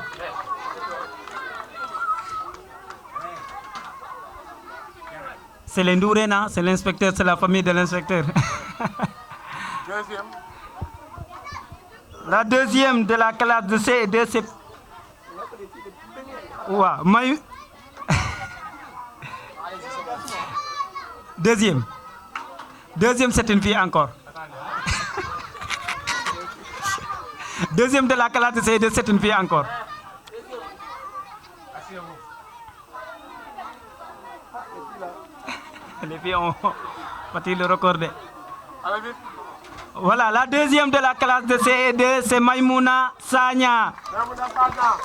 C'est l'Indourena, c'est l'inspecteur, c'est la famille de l'inspecteur. Deuxième. La deuxième de la classe de C2, c'est... Ouah, Maï... Deuxième. Deuxième, c'est une fille encore. Deuxième de la classe de C2, c'est une fille encore. Les filles ont battu le record. Voilà, la deuxième de la classe de CE2, c'est Maïmouna Sagna. Maïmouna Sagna.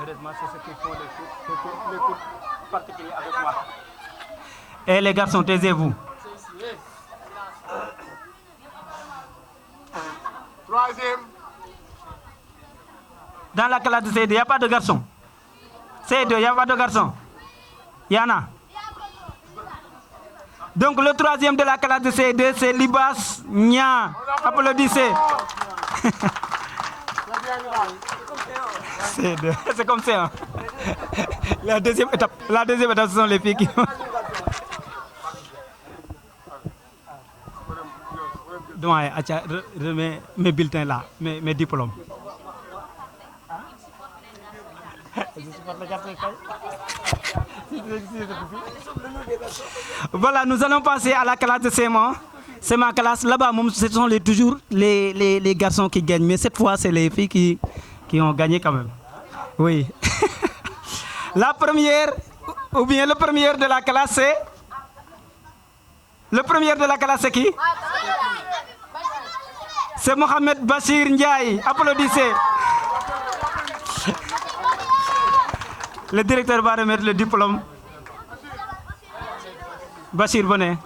Heureusement, c'est ce qu'ils font les coups particuliers avec moi. Et les garçons, taisez-vous. Troisième. Dans la classe de C2, il n'y a pas de garçons. C2, il n'y a pas de garçons. Il y en a. Donc le troisième de la classe de C2, c'est Libas Nia. Applaudissez. C2, c'est comme ça. La deuxième étape, ce sont les filles qui... Doyen, remets mes bulletins là, mes diplômes. Voilà, nous allons passer à la classe de CM1. C'est ma classe. Là-bas, ce sont toujours les garçons qui gagnent. Mais cette fois, c'est les filles qui ont gagné quand même. Oui. La première, ou bien le premier de la classe, c'est... Le premier de la classe, c'est qui? C'est Mohamed Bachir Ndiaye. Applaudissez. Le directeur va remettre le diplôme. Bachir, venez.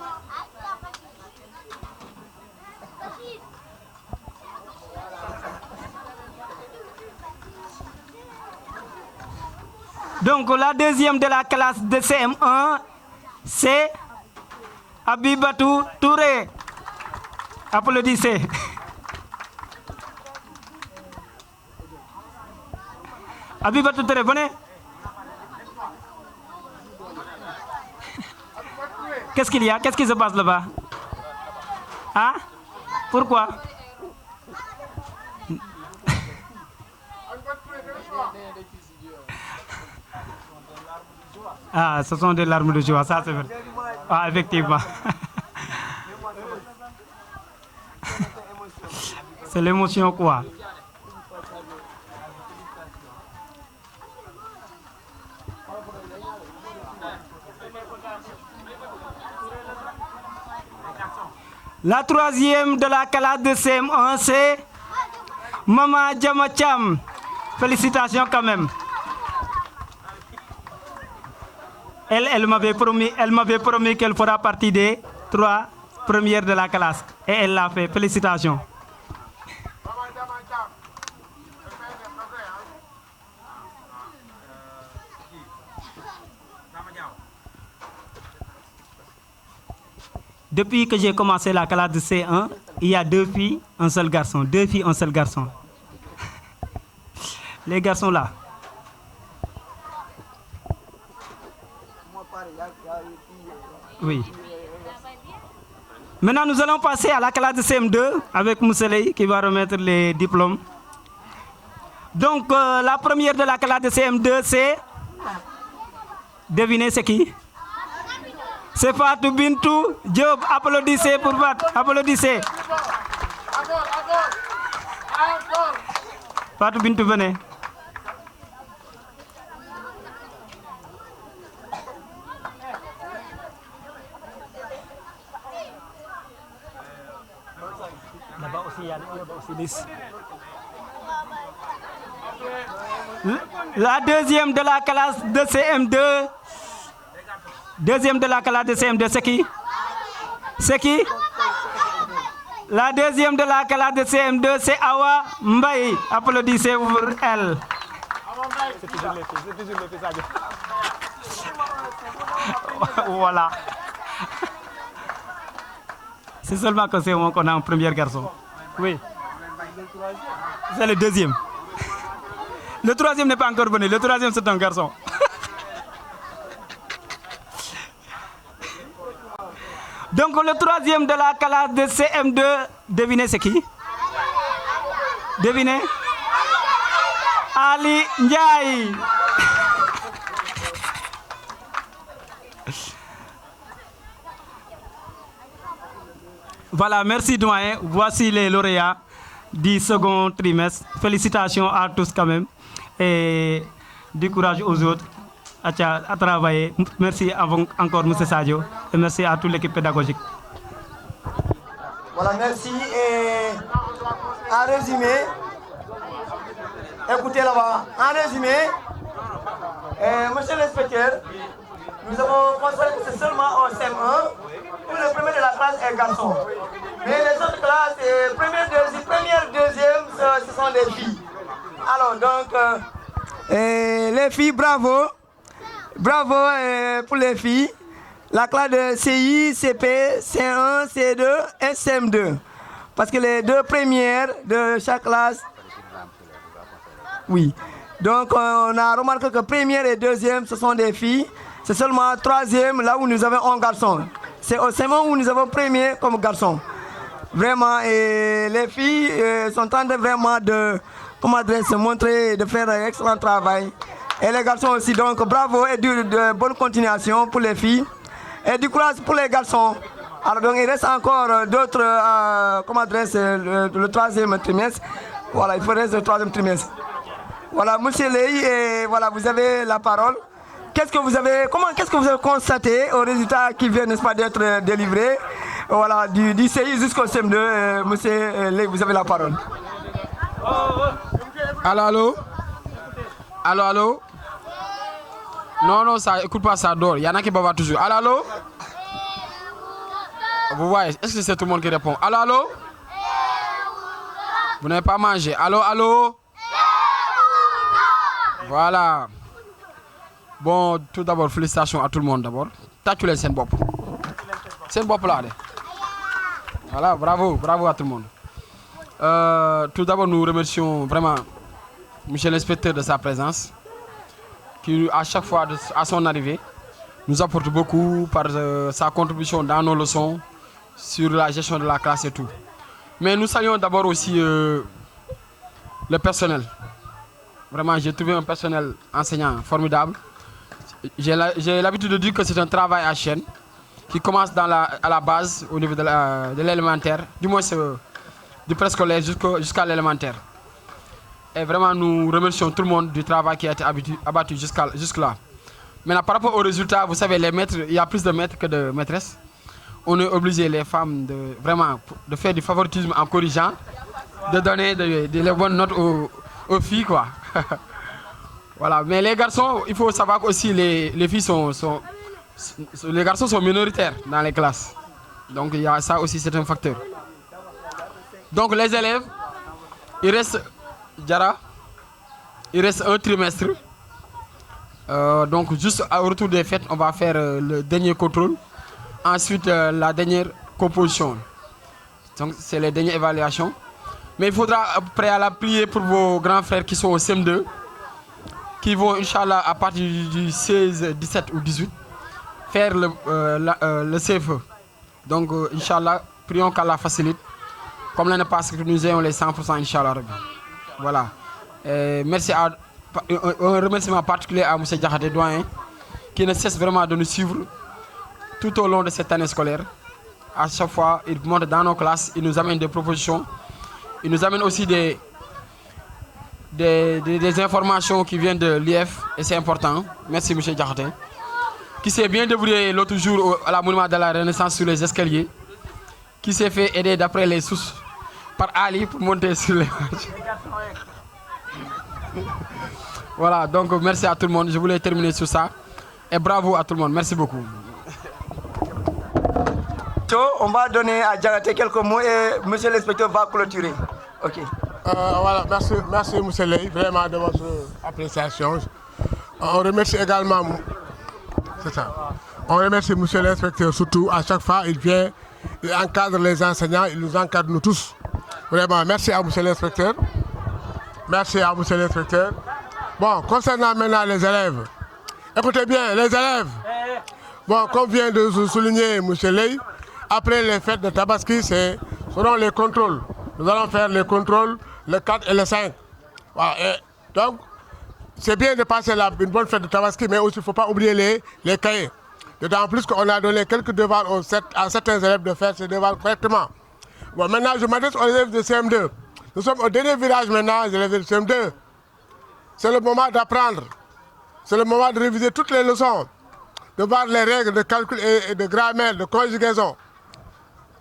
Donc, la deuxième de la classe de CM1, c'est Abibatou Touré. Applaudissez. Abibatou Touré, venez. Qu'est-ce qu'il y a? Qu'est-ce qui se passe là-bas? Hein? Pourquoi? Ah, ce sont des larmes de joie, ça c'est vrai. Ah, effectivement. C'est l'émotion quoi. La troisième de la classe de CM1, c'est Mama Djamacham. Félicitations quand même. Elle m'avait promis qu'elle fera partie des 3 premières de la classe. Et elle l'a fait. Félicitations. Depuis que j'ai commencé la classe de C1, il y a 2 filles, un seul garçon. 2 filles, un seul garçon. Les garçons là. Oui. Maintenant, nous allons passer à la classe de CM2 avec Mousseley qui va remettre les diplômes. Donc, la première de la classe de CM2, c'est... Devinez c'est qui? C'est Fatou Bintou Diop. Applaudissez pour Fatou. Applaudissez. Fatou Bintou, venez. Là-bas aussi, il y a aussi 10. La deuxième de la classe de CM2. Deuxième de la classe de CM2, c'est qui? C'est qui? La deuxième de la classe de CM2, c'est Awa Mbaye. Applaudissez pour elle. C'est toujours les filles, Voilà. C'est seulement que c'est moi qu'on a un premier garçon. Oui. C'est le deuxième. Le troisième n'est pas encore venu. Le troisième, c'est un garçon. Donc le troisième de la classe de CM2, devinez c'est qui? Devinez? Ali Ndiaye. Voilà, merci doyen. Voici les lauréats du second trimestre. Félicitations à tous quand même. Et du courage aux autres à travailler. Merci encore M. Sadio et merci à toute l'équipe pédagogique. Voilà, merci. Et en résumé, écoutez là-bas, en résumé, monsieur l'inspecteur, nous avons constaté que c'est seulement au CM1 où le premier de la classe est garçon. Mais les autres classes, première, deuxième, ce sont des filles. Alors, Alors, donc, les filles, bravo. Bravo pour les filles. La classe de CI, CP, C1, C2 et CM2. Parce que les deux premières de chaque classe... Oui. Donc, on a remarqué que première et deuxième, ce sont des filles. C'est seulement troisième, là où nous avons un garçon. C'est au CM1 où nous avons premier comme garçon. Vraiment, et les filles sont en train de vraiment de, se montrer, de faire un excellent travail. Et les garçons aussi, donc bravo et de bonne continuation pour les filles. Et du courage pour les garçons. Alors donc il reste encore d'autres, le troisième trimestre. Voilà, il faut rester le troisième trimestre. Voilà, monsieur Ley, et voilà, vous avez la parole. Qu'est-ce que vous avez constaté au résultat qui vient, n'est-ce pas, d'être délivré? Voilà, du CI jusqu'au CM2, monsieur Ley, vous avez la parole. Allô? Allô? Non, ça, écoute pas, ça dort. Il y en a qui bavent toujours. Allô? Vous voyez, est-ce que c'est tout le monde qui répond? Allô? Vous n'avez pas mangé. Allô? Voilà. Bon, tout d'abord, félicitations à tout le monde d'abord. Tâchez-les, c'est une bop. C'est une bop là. Voilà, bravo à tout le monde. Tout d'abord, nous remercions vraiment M. l'inspecteur de sa présence, qui à chaque fois, à son arrivée, nous apporte beaucoup par sa contribution dans nos leçons, sur la gestion de la classe et tout. Mais nous saluons d'abord aussi le personnel. Vraiment, j'ai trouvé un personnel enseignant formidable. J'ai l'habitude de dire que c'est un travail à chaîne qui commence à la base, au niveau de l'élémentaire, du moins du préscolaire jusqu'à l'élémentaire. Et vraiment, nous remercions tout le monde du travail qui a été abattu jusque-là. Maintenant, par rapport aux résultats, vous savez, les maîtres, il y a plus de maîtres que de maîtresses. On est obligé, les femmes, de faire du favoritisme en corrigeant, de donner les bonnes notes aux filles, quoi. Voilà, mais les garçons, il faut savoir aussi les filles les garçons sont minoritaires dans les classes. Donc il y a ça aussi, c'est un facteur. Donc les élèves, il reste un trimestre. Donc juste au retour des fêtes, on va faire le dernier contrôle. Ensuite, la dernière composition. Donc c'est les dernières évaluations. Mais il faudra préalablement prier pour vos grands frères qui sont au CM2, qui vont, Inch'Allah, à partir du 16, 17 ou 18, faire le CFE. Donc, Inch'Allah, prions qu'Allah facilite. Comme l'année passée, que nous ayons les 100%, Inch'Allah. Voilà. Merci un remerciement particulier à M. Diakhaté Doyen, qui ne cesse vraiment de nous suivre tout au long de cette année scolaire. À chaque fois, il monte dans nos classes, il nous amène des propositions. Il nous amène aussi des informations qui viennent de l'IF, et c'est important. Merci M. Diakhaté, qui s'est bien débrouillé l'autre jour à la monument de la Renaissance sur les escaliers, qui s'est fait aider d'après les sources par Ali pour monter sur les marches. Voilà, donc merci à tout le monde. Je voulais terminer sur ça. Et bravo à tout le monde. Merci beaucoup. On va donner à Diakhaté quelques mots et monsieur l'inspecteur va clôturer. Ok. Voilà, merci M. Ley, vraiment de votre appréciation. On remercie également, c'est ça. On remercie M. l'inspecteur surtout, à chaque fois il vient, il encadre les enseignants, il nous encadre nous tous. Vraiment, merci à M. l'inspecteur. Merci à M. l'inspecteur. Bon, concernant maintenant les élèves, écoutez bien, les élèves. Bon, comme vient de souligner M. Ley, après les fêtes de Tabaski, seront les contrôles. Nous allons faire les contrôles le 4 et le 5. Voilà. Et donc, c'est bien de passer une bonne fête de Tabaski, mais aussi il ne faut pas oublier les cahiers. D'autant plus qu'on a donné quelques devoirs à certains élèves de faire ces devoirs correctement. Bon, maintenant, je m'adresse aux élèves de CM2. Nous sommes au dernier virage maintenant, les élèves de CM2. C'est le moment d'apprendre. C'est le moment de réviser toutes les leçons, de voir les règles de calcul et de grammaire, de conjugaison.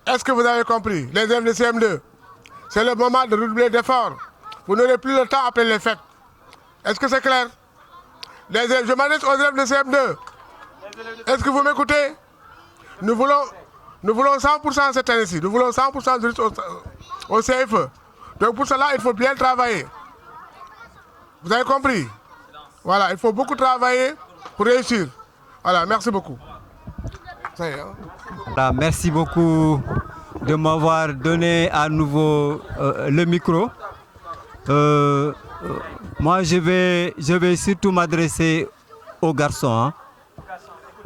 Est-ce que vous avez compris, les élèves de CM2? C'est le moment de redoubler d'efforts. Vous n'aurez plus le temps après les fêtes. Est-ce que c'est clair? Je m'adresse aux élèves de CM2. Est-ce que vous m'écoutez? Nous voulons 100% cette année-ci. Nous voulons 100% au CFE. Donc pour cela, il faut bien travailler. Vous avez compris? Voilà, il faut beaucoup travailler pour réussir. Voilà, merci beaucoup. Ça y est, hein? Voilà, merci beaucoup de m'avoir donné à nouveau le micro. Moi, je vais surtout m'adresser aux garçons. Hein?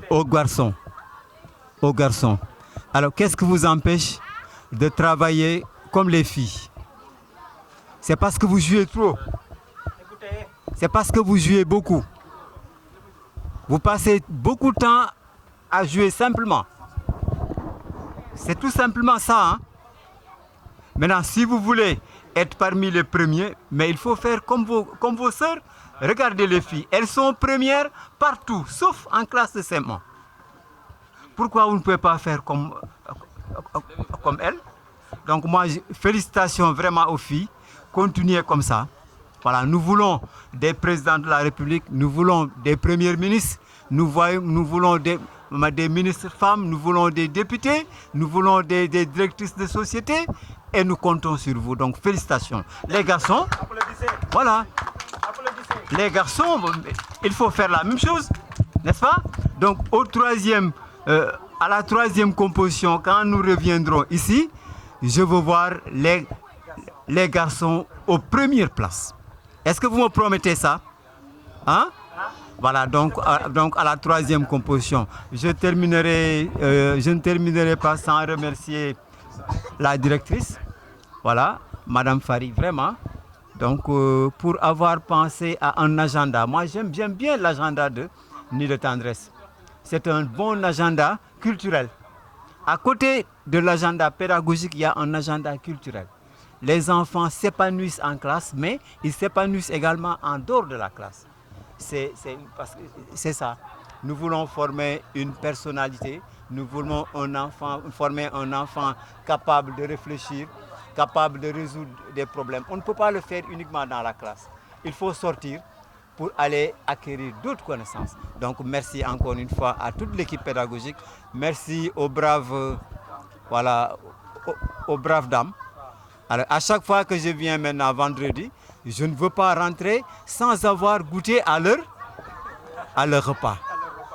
Aux garçons. Aux garçons. Alors, qu'est-ce qui vous empêche de travailler comme les filles? C'est parce que vous jouez trop. C'est parce que vous jouez beaucoup. Vous passez beaucoup de temps à jouer simplement. C'est tout simplement ça. Hein? Maintenant, si vous voulez être parmi les premiers, mais il faut faire comme vos sœurs. Regardez les filles, elles sont premières partout, sauf en classe de CM1. Pourquoi vous ne pouvez pas faire comme elles? Donc moi, félicitations vraiment aux filles. Continuez comme ça. Voilà, nous voulons des présidents de la République, nous voulons des premiers ministres, nous voulons des ministres femmes, nous voulons des députés, nous voulons des directrices de société et nous comptons sur vous. Donc félicitations. Les garçons, voilà. Les garçons, il faut faire la même chose, n'est-ce pas? Donc à la troisième composition, quand nous reviendrons ici, je veux voir les garçons aux premières places. Est-ce que vous me promettez ça? Hein? Voilà, donc à la troisième composition. Je ne terminerai pas sans remercier la directrice, voilà, Madame Fari, vraiment. Donc, pour avoir pensé à un agenda. Moi, j'aime bien l'agenda de Nid de Tendresse. C'est un bon agenda culturel. À côté de l'agenda pédagogique, il y a un agenda culturel. Les enfants s'épanouissent en classe, mais ils s'épanouissent également en dehors de la classe. C'est ça. Nous voulons former une personnalité. Nous voulons former un enfant capable de réfléchir, capable de résoudre des problèmes. On ne peut pas le faire uniquement dans la classe. Il faut sortir pour aller acquérir d'autres connaissances. Donc merci encore une fois à toute l'équipe pédagogique. Merci aux braves dames. Alors à chaque fois que je viens maintenant vendredi, je ne veux pas rentrer sans avoir goûté à leur repas.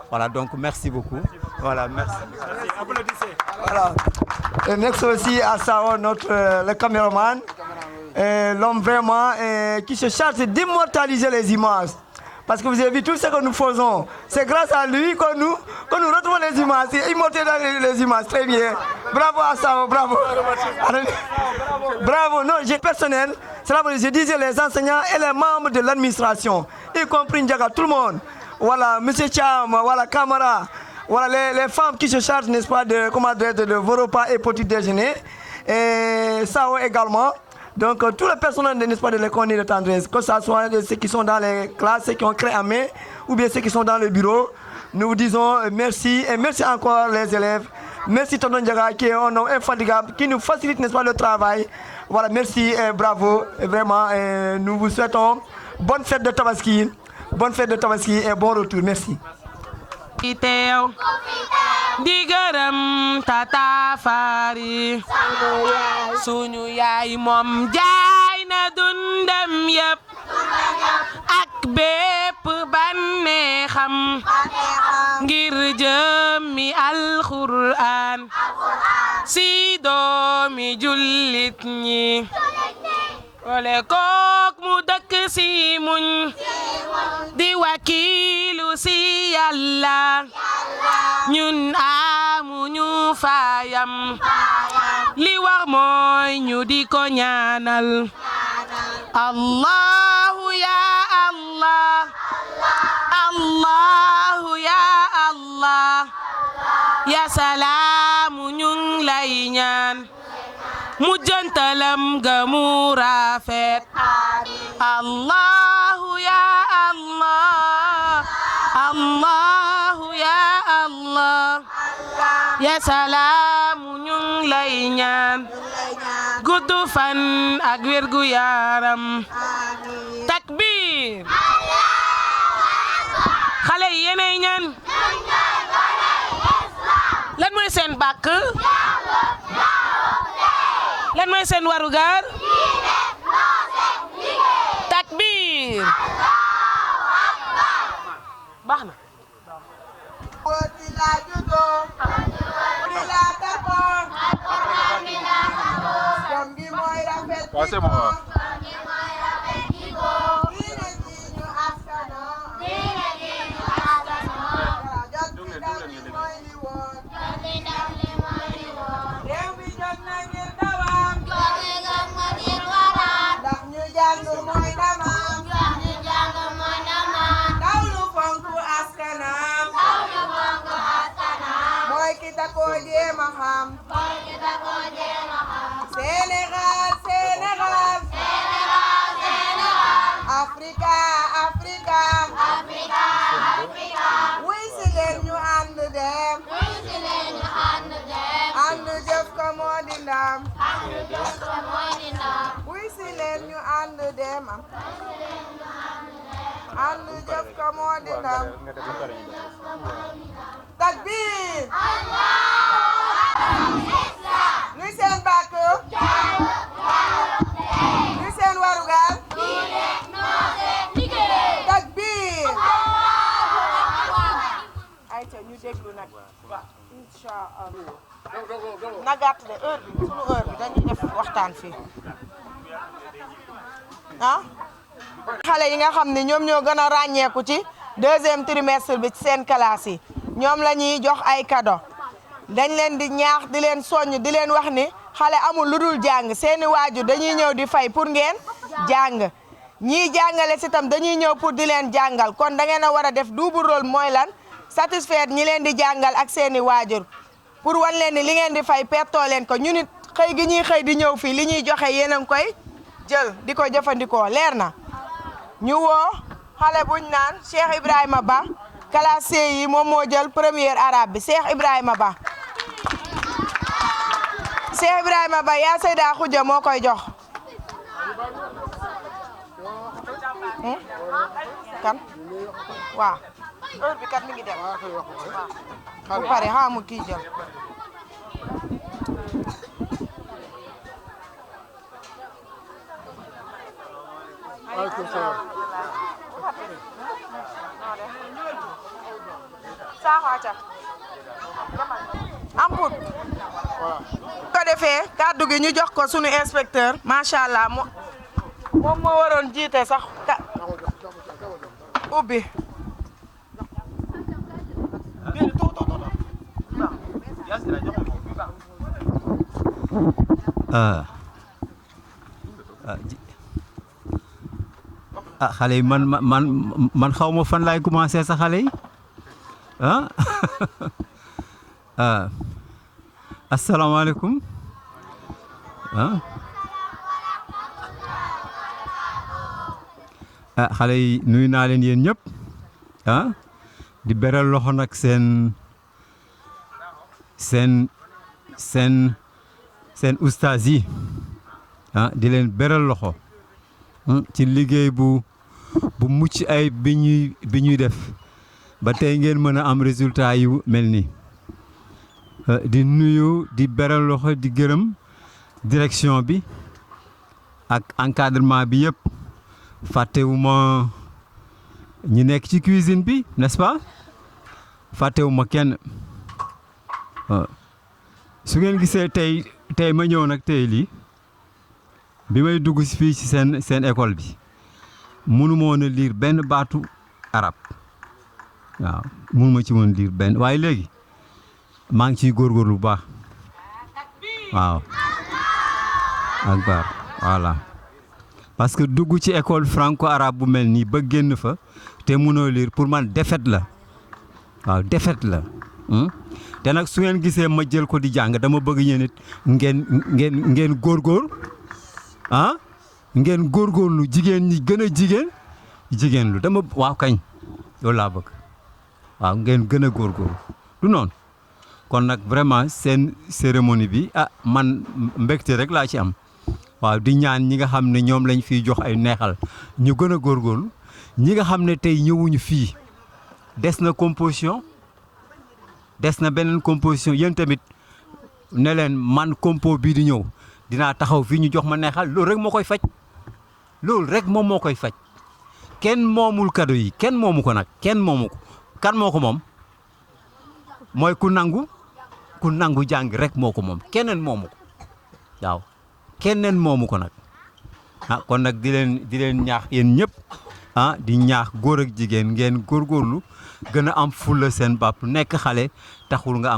Voilà, donc merci beaucoup. Voilà, merci. Applaudissez. Voilà. Et merci aussi à Sao, le caméraman, l'homme vraiment qui se charge d'immortaliser les images. Parce que vous avez vu tout ce que nous faisons. C'est grâce à lui que nous retrouvons les images. Immortaliser les images, très bien. Bravo à Sao, bravo. Bravo. Non, j'ai personnel. Je disais les enseignants et les membres de l'administration, y compris Ndiaga, tout le monde. Voilà, M. Cham, voilà, Camara. Voilà, les femmes qui se chargent, n'est-ce pas, de vos repas et petits déjeuners. Et Sao également. Donc, tout le personnel, n'est-ce pas, de l'école de Tendresse, que ce soit ceux qui sont dans les classes, ceux qui ont créé à main, ou bien ceux qui sont dans le bureau, nous vous disons merci et merci encore les élèves. Merci Tonton Ndiaga qui est un homme infatigable, qui nous facilite, n'est-ce pas, le travail. Voilà, merci et bravo. Et vraiment, nous vous souhaitons bonne fête de Tabaski. Bonne fête de Tabaski et bon retour. Merci. di gërëm Tata Fari suñu yaay moom jaay na dundam yëpp ak bépp bànneexam ngir jëmmi alxuraan si doomi jullit ñi wole kook mu dëkk si muñ di wakiilu si Yàlla ñun amuñu faayam li war mooy ñu di ko ñaanal Allahu ya Allah Allahu ya Allah ya salaamu ñu lay ñaan mujjantalam ga mu rafet Allahu ya Allah Allahu ya Allah ya salaamu ñu lay ñaan gudd fan ak wérgu yaram takbir xale yi yéenay ñaan lan mooy seen bàkk lan mooy seen warugar takbir takbir baax na c'est bon. Sénégal, Sénégal, Sénégal, Sénégal, Africa, Africa, Africa, Africa. Wuy si leen ñu ànd dem. Wuy si leen ñu ànd dem. Ànd jëf ko moo di ndam. Ànd jëf ko moo di ndam. Wuy si leen ñu ànd dem. Ànd jëf ko moo di ndam. Takbir. Luy seen bàkk. Luy seen warugal. Takbir. ayca ñu déglu nag incha allah na gàtt de heure bi sunu heure bi dañuy def waxtaan fii ah xale yi nga xam ne ñoom ñoo gën a ràññeeku ci deuxième trimestre bi ci seen classe yi ñoom la ñuy jox ay cadeau dañ leen di ñaax di leen soññ di leen wax ni xale amul lu dul jàng seeni waajur dañuy ñëw di fay pour ngeen jàng ñii jàngale si tam dañuy ñëw pour di leen jàngal kon da ngeen a war a def double rôle mooy lan satisfaire ñi leen di jàngal ak seeni waajur pour wan leen ni li ngeen di fay pertoo leen ko ñu nit xëy gi ñuy xëy di ñëw fii li ñuy joxe yéen a ngi koy jël di ko jëfandikoo leer na ñu woo xale buñ naan Cheikh Ibrahima Ba classe C yi moom moo jël première arabe bi Cheikh Ibrahima Ba Cheikh Ibrahima Ba yaa Seyda Khoudia moo koy jox kan waaw heure bi kat mi ngi dem waaw bu pare xaamu kii jël am put ko defee kàddu gi ñu jox ko sunu inspecteur macha allah moom moo waroon jiite sax ubbi xale yi man xaw ma fan laay commencé sa xale yi asalaamaaleykum xale yi nuyu naa leen yéen ñëpp di beral loxo nag seen ustaas yi di leen beral loxo ci liggéey bu mucc ay bi ñuy def ba tey ngeen mën a am résultat yu mel nii di nuyu di beral loxo di gërëm direction bi ak encadrement bi yëpp fàttewuma ñi nekk ci cuisine bi n'est-ce pas fàttewuma kenn su ngeen gisee tey ma ñëw nag tey lii bi may dugg si fii ci seen école bi mënu ma woon a lire benn baatu arabe waaw mënu ma ci woon lire benn waaye léegi maa ngi ciy góorgóorlu bu baax waaw akbar voilà parce que dugg ci école franco-arabe bu mel nii ba génn fa te mënoo lire pour man défaite la waaw défaite la te nag su ngeen gisee ma jël ko di jàng dama bëgg ñeen it ngeen góorgóor ngeen góorgóorlu jigéen ñi gën a jigéen lu dama waaw kañ loolu laa bëgg waaw ngeen gën a góorgóorlu du noonu kon nag vraiment seen cérémonie bi man mbégte rek laa ci am waaw di ñaan ñi nga xam ne ñoom lañ fiy jox ay neexal ñu gën a góorgóorlu ñi nga xam ne tey ñëwuñu fii des na composition des na beneen composition yéen tamit ne leen man compo bii di ñëw dinaa taxaw fii ñu jox ma neexal loolu rek moo koy faj loolu rek moom moo koy faj kenn moomul cadeau yi kenn moomu ko nag kenn moomu ko kan moo ko moom mooy ku nangu jàng rek moo ko moom keneen moomu ko waaw keneen moomu ko nag kon nag di leen ñaax yéen ñëpp di ñaax góor ak jigéen ngeen góorgóorlu gën a am fulla seen bopp nekk xale taxul nga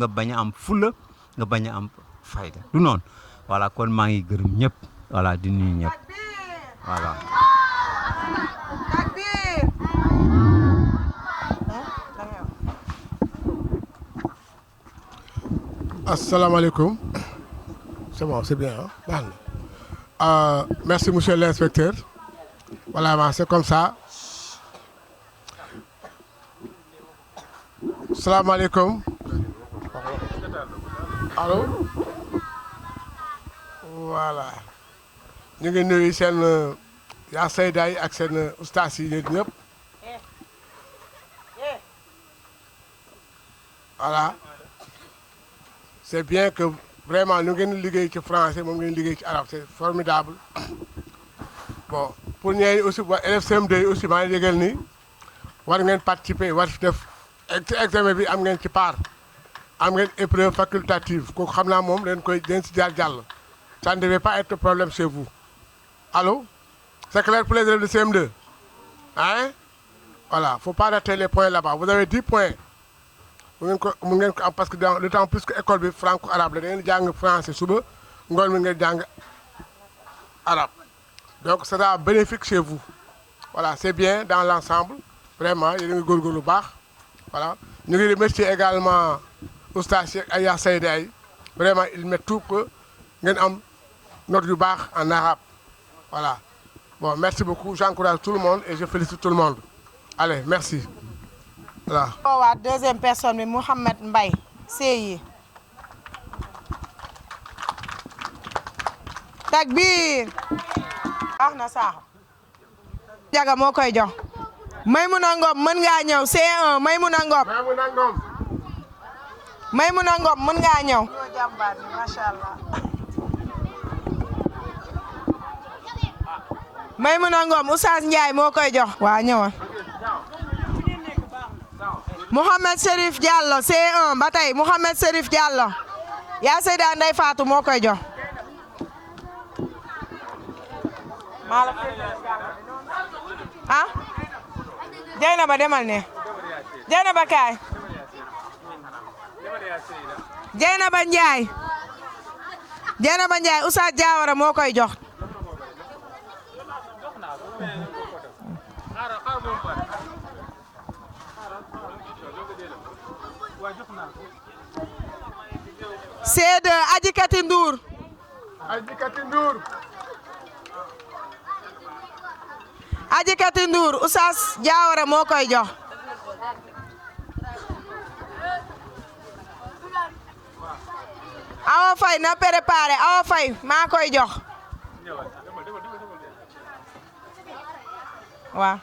bañ a am fulla nga bañ a am fayda du noonu voilà kon maa ngi gërëm ñëpp voilà di nuyu ñëpp voilà. Asalaamaaleykum. C'est bon, c'est bien. Merci, monsieur l'inspecteur. Voilà, c'est comme ça. Asalaamaaleykum. Allô? Voilà. ñu ngi nuyu seen yaa Seyda yi ak seen ustaas yi ñëpp. Voilà. C'est bien que vraiment nous avons liggéey ci français moom ngeen liggéey ci arabe c'est formidable. Bon pour ñooy aussi élèves CM2 aussi maa ngi yëgal ni war ngeen participer war fi def examen bi am ngeen ci part am ngeen épreuve facultative kooku xam naa moom leen si jaar jàll. Ça ne devait pas être problème chez vous. Allô? C'est clair pour les élèves de CM2? Hein? Voilà, faut pas rater les points là-bas. Vous avez 10 points. Parce que dans le temps plus que école bi franco-arabe la da ngeen jàng français suba ngoon mi ngeen jàng arabe donc ça sera bénéfique chez vous voilà c'est bien dans l'ensemble vraiment yéen a ngi góorgóorlu lu baax voilà ñu ngi remercier également oustaz Cheikh Aya Seyda yi vraiment il met tout que ngeen am note yu baax en arabe voilà bon merci beaucoup j'encourage tout le monde et je félicite tout le monde allez merci. Voilà. Waa deuxième personne bi Mouhamed Mbaye CI. Takbir. Baax na sax. Jaga moo koy jox. Maymuna Ngom mën ngaa ñëw C1 Maymuna Ngom. Maymuna Ngom mën ngaa ñëw. Ñoo jàmbaar ni machallah. Maymuna Ngom Oustaz Ndiaye moo koy jox. Waa ñëwal. Mohamed Serif Diallo C1 ba tey Mohamed Serif Diallo yaa Seyda Ndeye Fatou moo koy jox. ah Jeynaba demal ne Jeynaba kaay Jeynaba Ndiaye Oustaz Diawara moo koy jox. C2 Adjikati Ndour. Adjikati Ndour Oustaz Diawara moo koy jox. Awa Faye na préparé Awa Faye maa koy jox. waaw.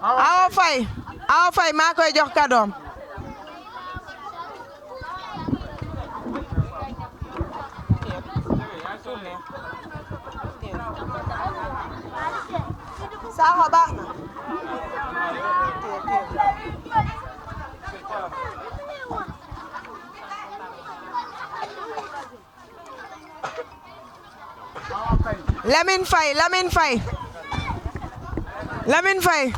Awa Faye maa koy jox kadoom. Saaxo baax na. Lamine Faye.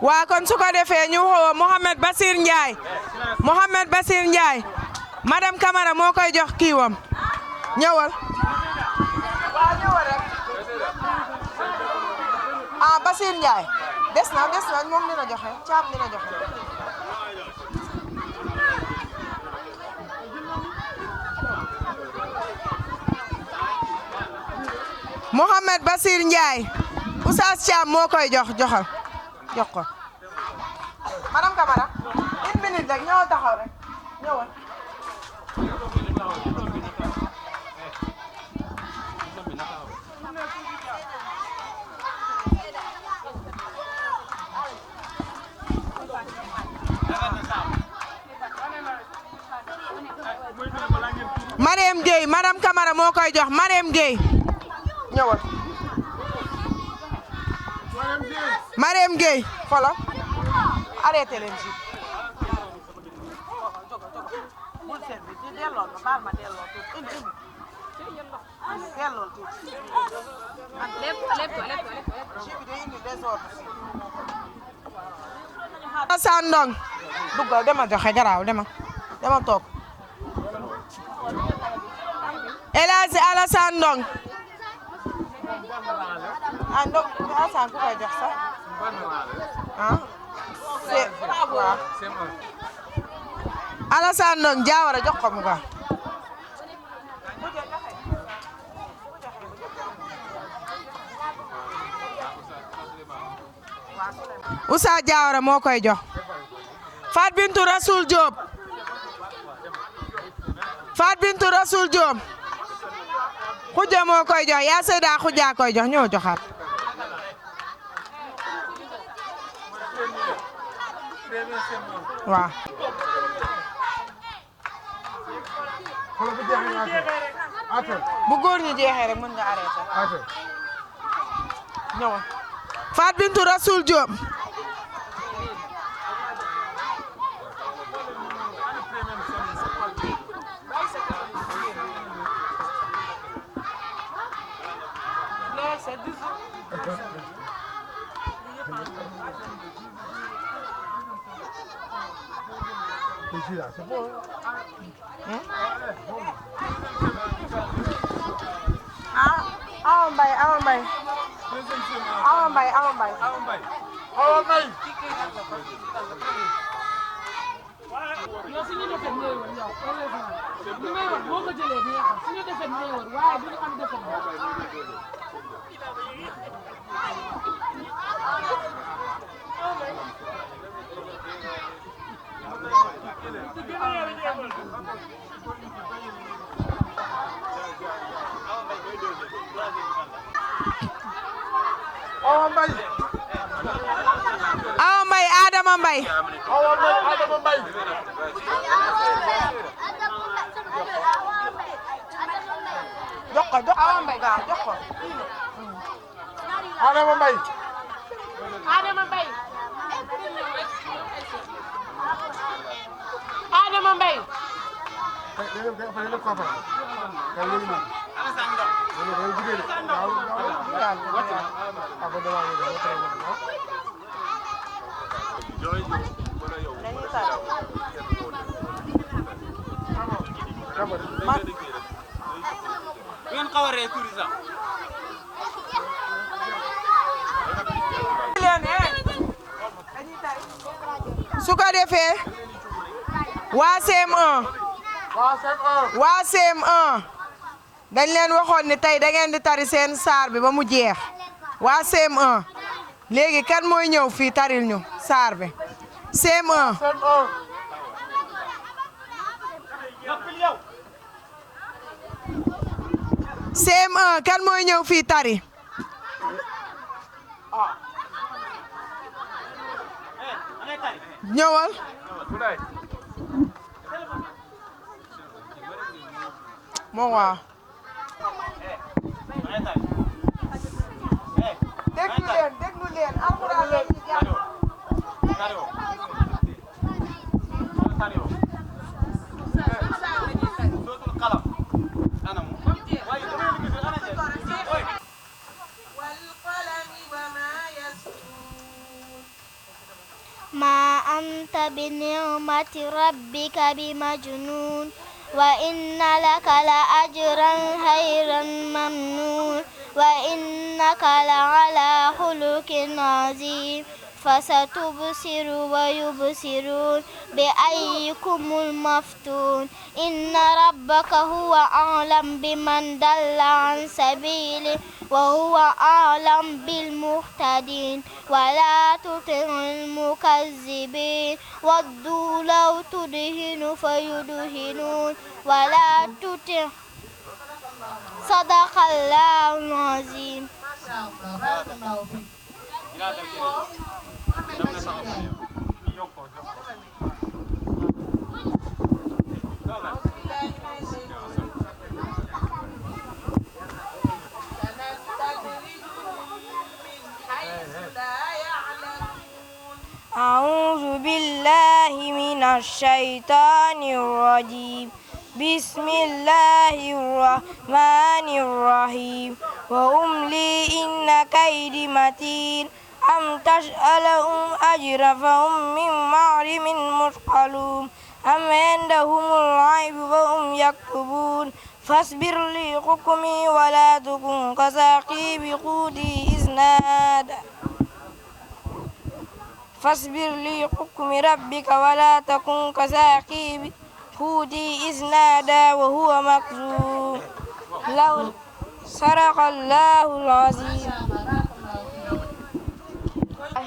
waa kon su ko defee ñu woo Mohamed Basir Ndiaye madame Camara moo koy jox kiiwam ñëwal. ah Basir Ndiaye des na moom dina joxe caam dina joxe. Mohamed Basir Ndiaye Oustaz Thiam moo koy joxal. jox ko madame Camara 1 minute rek ñëw taxaw rek ñëwal Mariam Gueye madame Camara moo koy jox Mariam Gueye ñëwal Mariam Gueye xoolal arrêté leen ci bul seet bi ci delloo ma baal ma delloo tuuti indi delloo tuuti ci bi day indi désordre Alassane Ndong duggal dama joxe garaaw dama toog El Hadji Alassane Ndong Ndong Alassane ku koy jox sax c'est waaw Alassane Ndong Diawara jox ko mu ko Oussa Diawara moo koy jox Fat Bintou Rasoul Diop Fat Bintou Rasoul Diop Khoudia moo koy jox yaa Seyda Khoudia koy jox ñoo joxaat waaw bu góor ñi jeexee rek mën nga arrêté ñëwal Fat Bintou Rasoul Diop Awa Mbaye yow suñu defet ngay wër yow heureusement li may wax boo ko jëlee di nga xam suñu defet ngay wër waaye du ñu am defet Awa Mbaye Adama Mbaye jox ko Awa Mbaye gaaw jox ko Adama Mbaye Adama Mbaye Adama Mbaye ngeen xaw a ree tuuti sax su ko defee waa CM1 waa CM1 dañ leen waxoon ni tey da ngeen di tari seen saar bi ba mu jeex waa CM1 léegi kan mooy ñëw fii taril ñu saar bi CM1 CM1 kan mooy ñëw fii tari ñëwal moo waaw déglu leen alxuraan la ñuy jàng ما أنت بنعمة ربك بمجنون وإن لك لأجرا غير ممنون وإنك لعلى خلق عظيم فستبصر ويبصرون بأيكم المفتون إن ربك هو أعلم بمن ضل عن سبيله وهو أعلم بالمهتدين ولا تطع المكذبين ودوا لو تدهن فيدهنون ولا تطع صدق الله العظيم. أعوذ بالله من الشيطان الرجيم بسم الله الرحمن الرحيم وأملي إن كيدي متين أم تسألهم أجرا فهم من مغرم مثقلون أم عندهم الغيب فهم يكتبون فاصبر لحكمي ولا تكن كصاحب حوتي إذ نادى فاصبر لحكم ربك ولا تكن كصاحب حوتي إذ نادى وهو مكذوب لو صدق الله العظيم.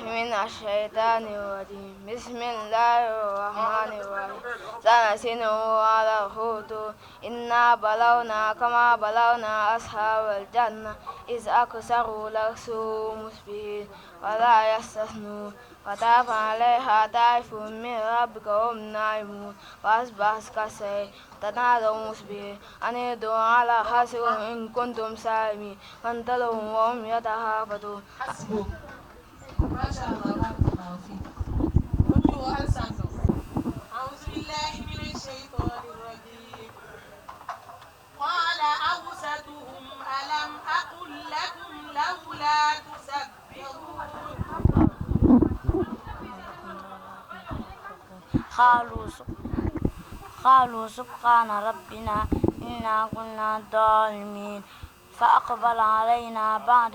من الشيطان الرجيم بسم الله الرحمن الرحيم سنسنه على الخرطوم إنا بلونا كما بلونا أصحاب الجنة إذ أكثروا ليسوا مسبحين ولا يستثنون وطاف عليها طائف من ربك وهم نائمون وأصبحت كالصريم تنادوا مسبحين أن ادعوا على حرثكم إن كنتم صارمين فانطلقوا وهم يتخافتون. ما شاء الله بارك الله فيك. قلوا هل سمعتم؟ أعوذ بالله من الشيطان الرجيم. قال أوسطهم ألم أقل لكم لولا تسبحون. قالوا سبحان ربنا إنا كنا ظالمين فأقبل علينا بعد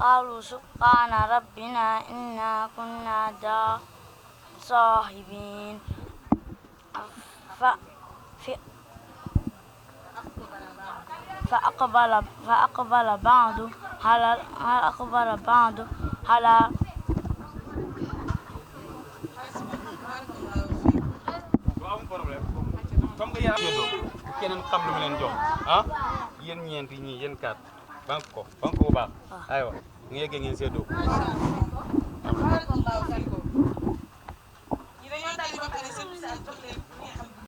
قالوا سبحان ربنا إنا كنا صاحبين فأقبل بعض على comme que yaa keneen xam lu mu leen jox ah yéen ñeent ñi yéen kat banque ko bu baax aywa nga yeggee ngeen seddoo